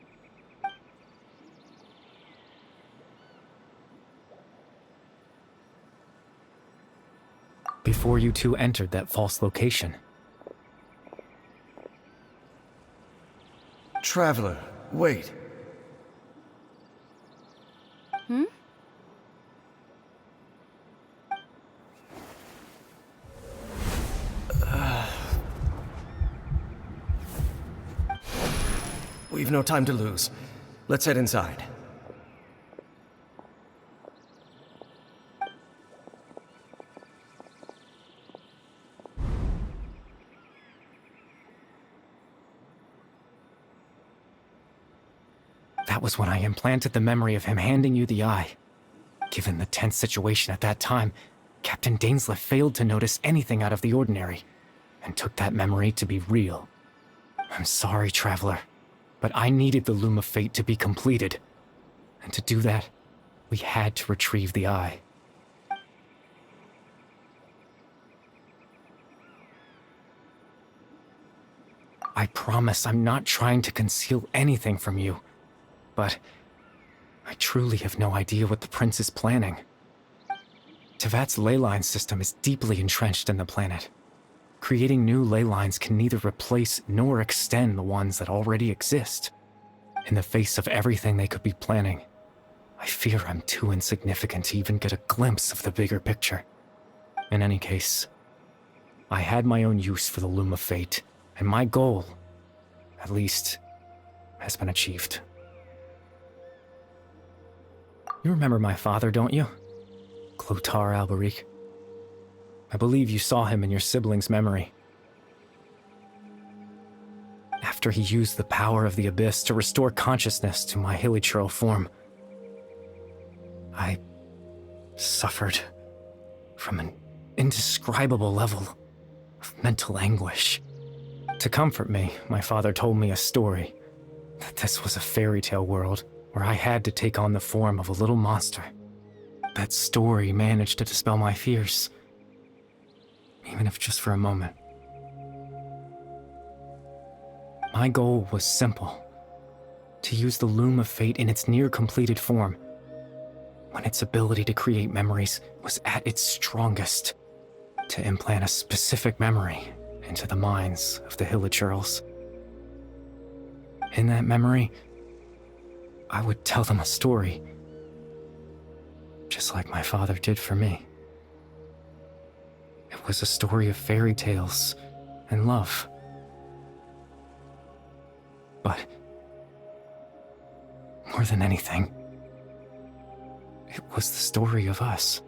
Before you two entered that false location. Traveler, wait. We've no time to lose. Let's head inside. That was when I implanted the memory of him handing you the eye. Given the tense situation at that time, Captain Dainsleif failed to notice anything out of the ordinary, and took that memory to be real. I'm sorry, Traveler, but I needed the Loom of Fate to be completed. And to do that, we had to retrieve the eye. I promise I'm not trying to conceal anything from you, but I truly have no idea what the Prince is planning. Tevat's ley line system is deeply entrenched in the planet. Creating new ley lines can neither replace nor extend the ones that already exist. In the face of everything they could be planning, I fear I'm too insignificant to even get a glimpse of the bigger picture. In any case, I had my own use for the Loom of Fate, and my goal, at least, has been achieved. You remember my father, don't you? Clotar Alberic. I believe you saw him in your sibling's memory. After he used the power of the Abyss to restore consciousness to my hilichurl form, I suffered from an indescribable level of mental anguish. To comfort me, my father told me a story, that this was a fairy tale world where I had to take on the form of a little monster. That story managed to dispel my fears, even if just for a moment. My goal was simple: to use the Loom of Fate in its near-completed form, when its ability to create memories was at its strongest, to implant a specific memory into the minds of the hilichurls. In that memory, I would tell them a story, just like my father did for me. It was a story of fairy tales and love. But more than anything, it was the story of us.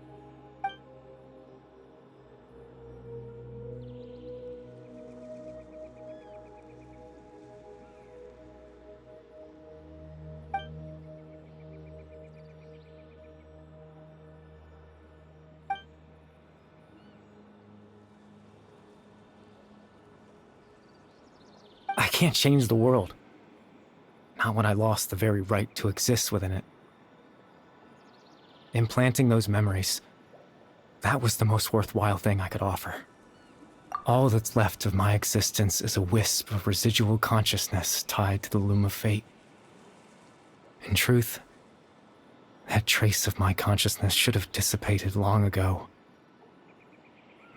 I can't change the world. Not when I lost the very right to exist within it. Implanting those memories, that was the most worthwhile thing I could offer. All that's left of my existence is a wisp of residual consciousness tied to the Loom of Fate. In truth, that trace of my consciousness should have dissipated long ago.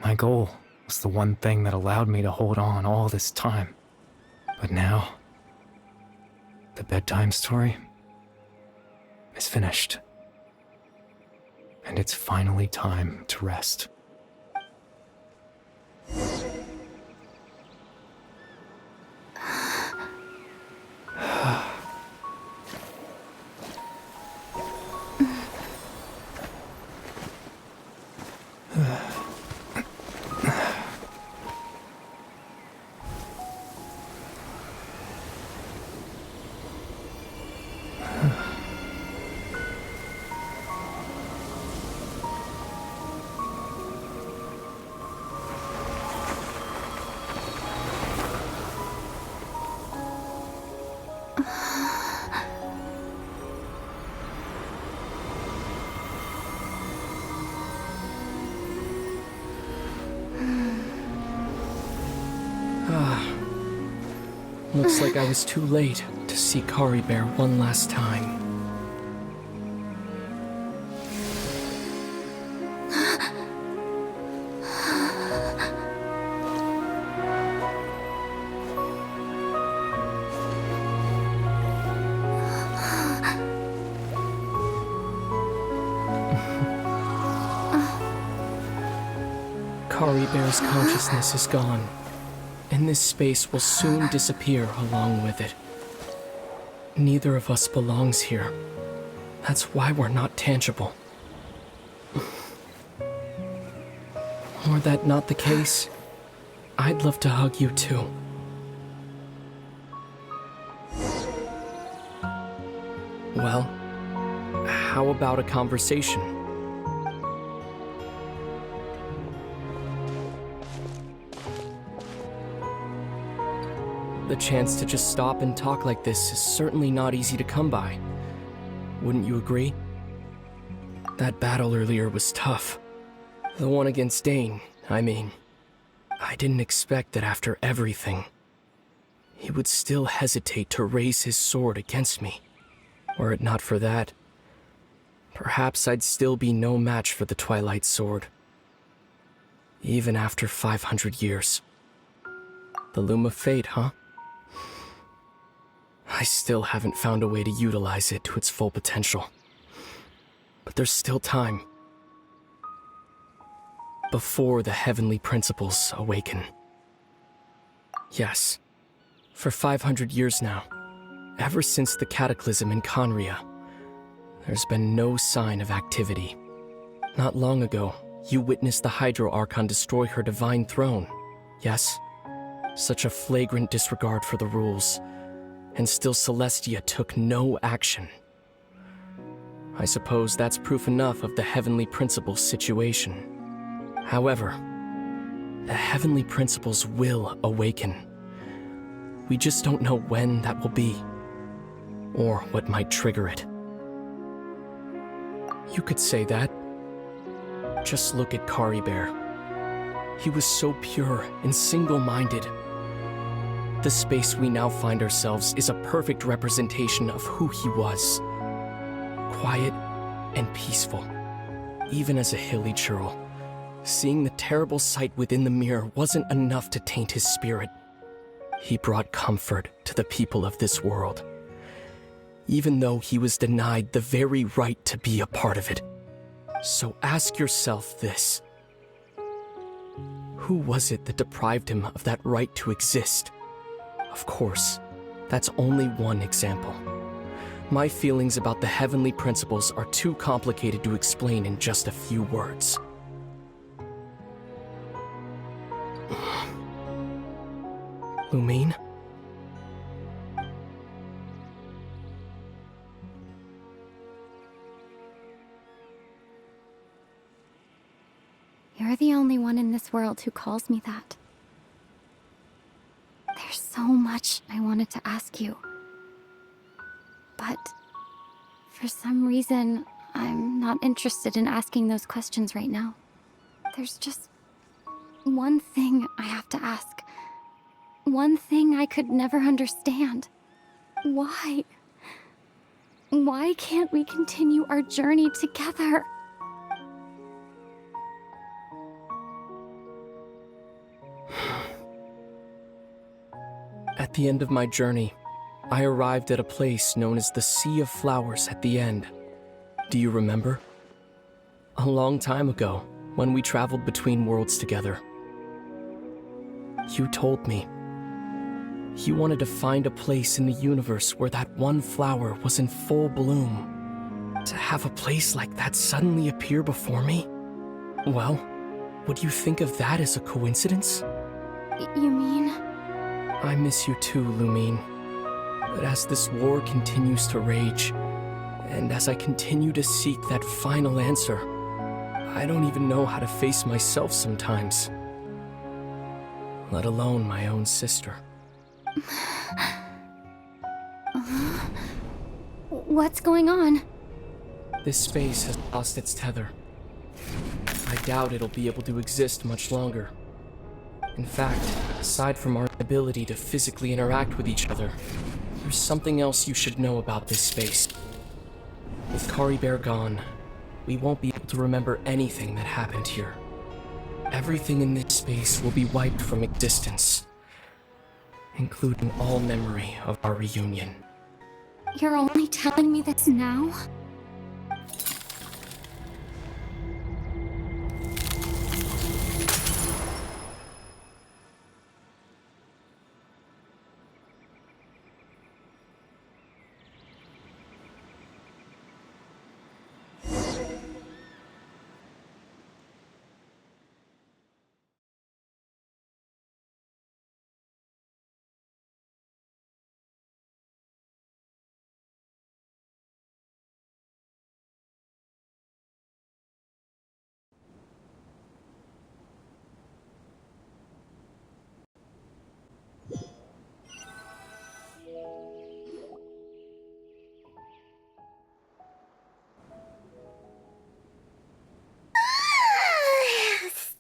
My goal was the one thing that allowed me to hold on all this time. But now, the bedtime story is finished. And it's finally time to rest. Looks like I was too late to see Kari Bear one last time. Kari Bear's consciousness is gone, and this space will soon disappear along with it. Neither of us belongs here. That's why we're not tangible. Were that not the case, I'd love to hug you too. Well, how about a conversation? The chance to just stop and talk like this is certainly not easy to come by. Wouldn't you agree? That battle earlier was tough. The one against Dane, I mean. I didn't expect that after everything, he would still hesitate to raise his sword against me. Were it not for that, perhaps I'd still be no match for the Twilight Sword. Even after 500 years. The Loom of Fate, huh? I still haven't found a way to utilize it to its full potential. But there's still time. before the heavenly principles awaken. Yes, for 500 years now, ever since the cataclysm in Conria, there's been no sign of activity. Not long ago, you witnessed the Hydro Archon destroy her divine throne. Yes, such a flagrant disregard for the rules, and still Celestia took no action. I suppose that's proof enough of the Heavenly Principles situation. However, the Heavenly Principles will awaken. We just don't know when that will be, or what might trigger it. You could say that. Just look at Kari Bear. He was so pure and single-minded. The space we now find ourselves is a perfect representation of who he was. Quiet and peaceful. Even as a hilly churl, seeing the terrible sight within the mirror wasn't enough to taint his spirit. He brought comfort to the people of this world, even though he was denied the very right to be a part of it. So ask yourself this. Who was it that deprived him of that right to exist? Of course, that's only one example. My feelings about the Heavenly Principles are too complicated to explain in just a few words. Lumine? You're the only one in this world who calls me that. There's so much I wanted to ask you. But for some reason, I'm not interested in asking those questions right now. There's just one thing I have to ask. One thing I could never understand. Why? Why can't we continue our journey together? At the end of my journey, I arrived at a place known as the Sea of Flowers at the end. Do you remember? A long time ago, when we traveled between worlds together. You told me you wanted to find a place in the universe where that one flower was in full bloom. To have a place like that suddenly appear before me? Well, would you think of that as a coincidence? You mean? I miss you too, Lumine. But as this war continues to rage, and as I continue to seek that final answer, I don't even know how to face myself sometimes. Let alone my own sister. What's going on? This space has lost its tether. I doubt it'll be able to exist much longer. In fact, aside from our ability to physically interact with each other, there's something else you should know about this space. With Kari Bear gone, we won't be able to remember anything that happened here. Everything in this space will be wiped from existence, including all memory of our reunion. You're only telling me this now?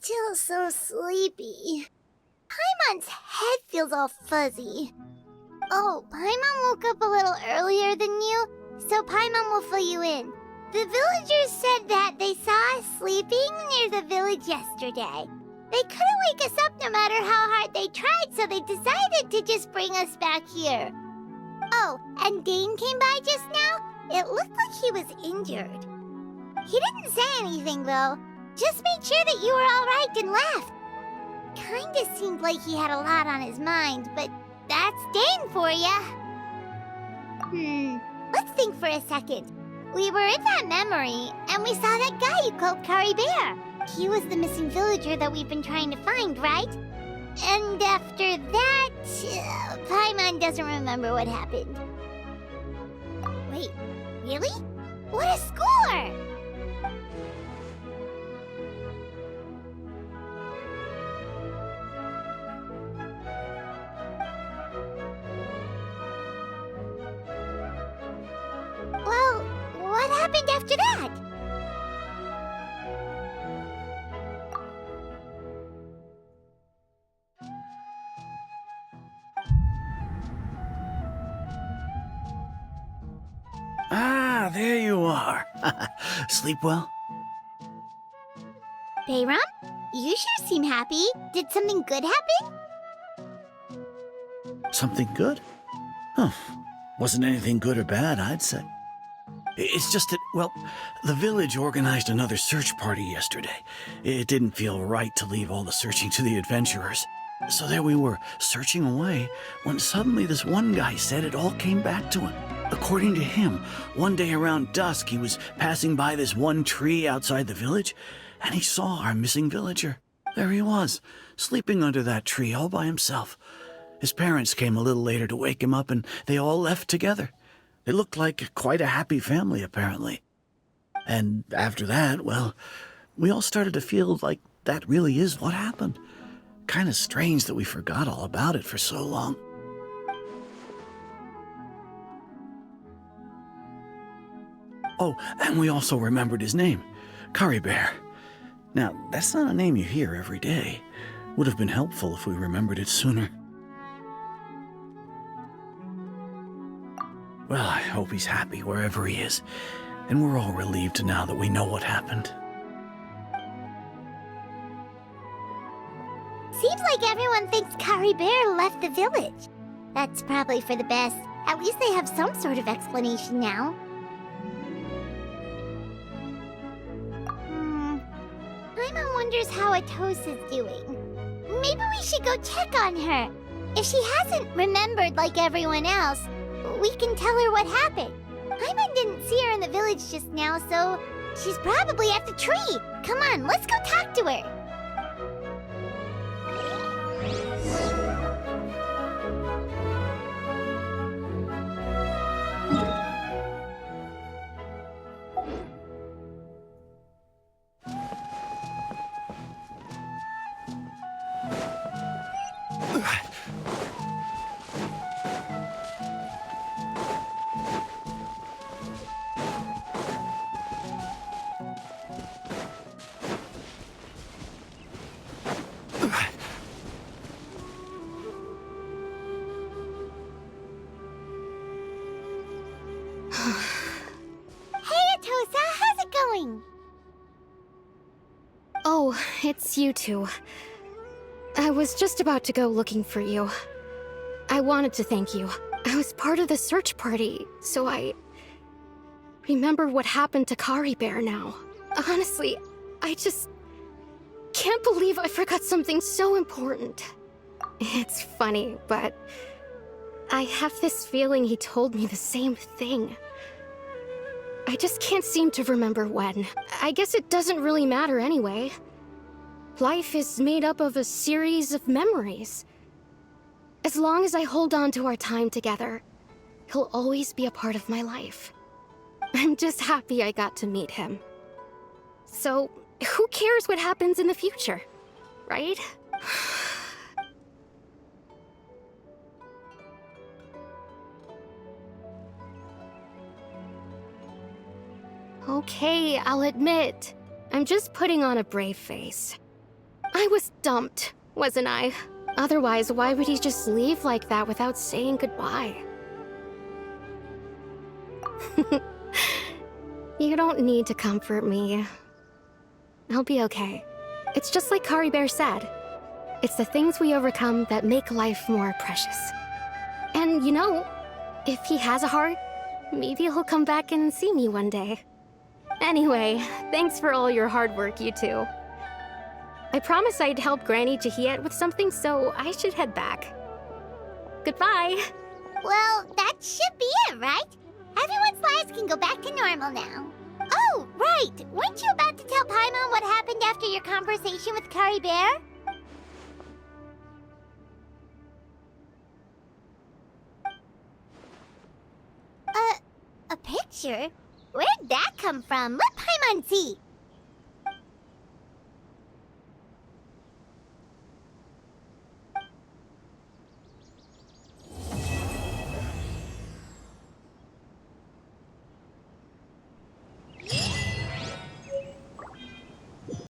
Still so sleepy. Paimon's head feels all fuzzy. Oh, Paimon woke up a little earlier than you, so Paimon will fill you in. The villagers said that they saw us sleeping near the village yesterday. They couldn't wake us up no matter how hard they tried, so they decided to just bring us back here. Oh, and Dane came by just now. It looked like he was injured. He didn't say anything, though. just made sure that you were alright and left. Kinda seemed like he had a lot on his mind, but that's Dane for ya. Let's think for a second. We were in that memory, and we saw that guy you called Kari Bear. He was the missing villager that we've been trying to find, right? And after that, Paimon doesn't remember what happened. Wait, really? What a score! Well, what happened after that? Ah, there you are. Sleep well? Bayram? You sure seem happy. Did something good happen? Something good? Huh. Wasn't anything good or bad, I'd say. It's just that, well, the village organized another search party yesterday. It didn't feel right to leave all the searching to the adventurers. So there we were, searching away, when suddenly this one guy said it all came back to him. According to him, one day around dusk, he was passing by this one tree outside the village, and he saw our missing villager. There he was, sleeping under that tree all by himself. His parents came a little later to wake him up, and they all left together. They looked like quite a happy family, apparently. And after that, well, we all started to feel like that really is what happened. Kind of strange that we forgot all about it for so long. Oh, and we also remembered his name, Kari Bear. Now, that's not a name you hear every day. Would have been helpful if we remembered it sooner. Well, I hope he's happy wherever he is, and we're all relieved now that we know what happened. Seems like everyone thinks Kari Bear left the village. That's probably for the best. At least they have some sort of explanation now. Paimon wonders how Atosa's doing. Maybe we should go check on her. If she hasn't remembered like everyone else, we can tell her what happened. Paimon didn't see her in the village just now, so she's probably at the tree. Come on, let's go talk to her. Oh, it's you two. I was just about to go looking for you. I wanted to thank you. I was part of the search party, so I remember what happened to Kari Bear now. Honestly, I just can't believe I forgot something so important. It's funny, but I have this feeling he told me the same thing. I just can't seem to remember when. I guess it doesn't really matter anyway. Life is made up of a series of memories. As long as I hold on to our time together, he'll always be a part of my life. I'm just happy I got to meet him. So, who cares what happens in the future, right? Okay, I'll admit, I'm just putting on a brave face. I was dumped, wasn't I? Otherwise, why would he just leave like that without saying goodbye? You don't need to comfort me. I'll be okay. It's just like Kari Bear said. It's the things we overcome that make life more precious. And you know, if he has a heart, maybe he'll come back and see me one day. Anyway, thanks for all your hard work, you two. I promised I'd help Granny Jahiet with something, so I should head back. Goodbye! Well, that should be it, right? Everyone's lives can go back to normal now. Oh, right! Weren't you about to tell Paimon what happened after your conversation with Curry Bear? A picture? Where'd that come from? Let Paimon see.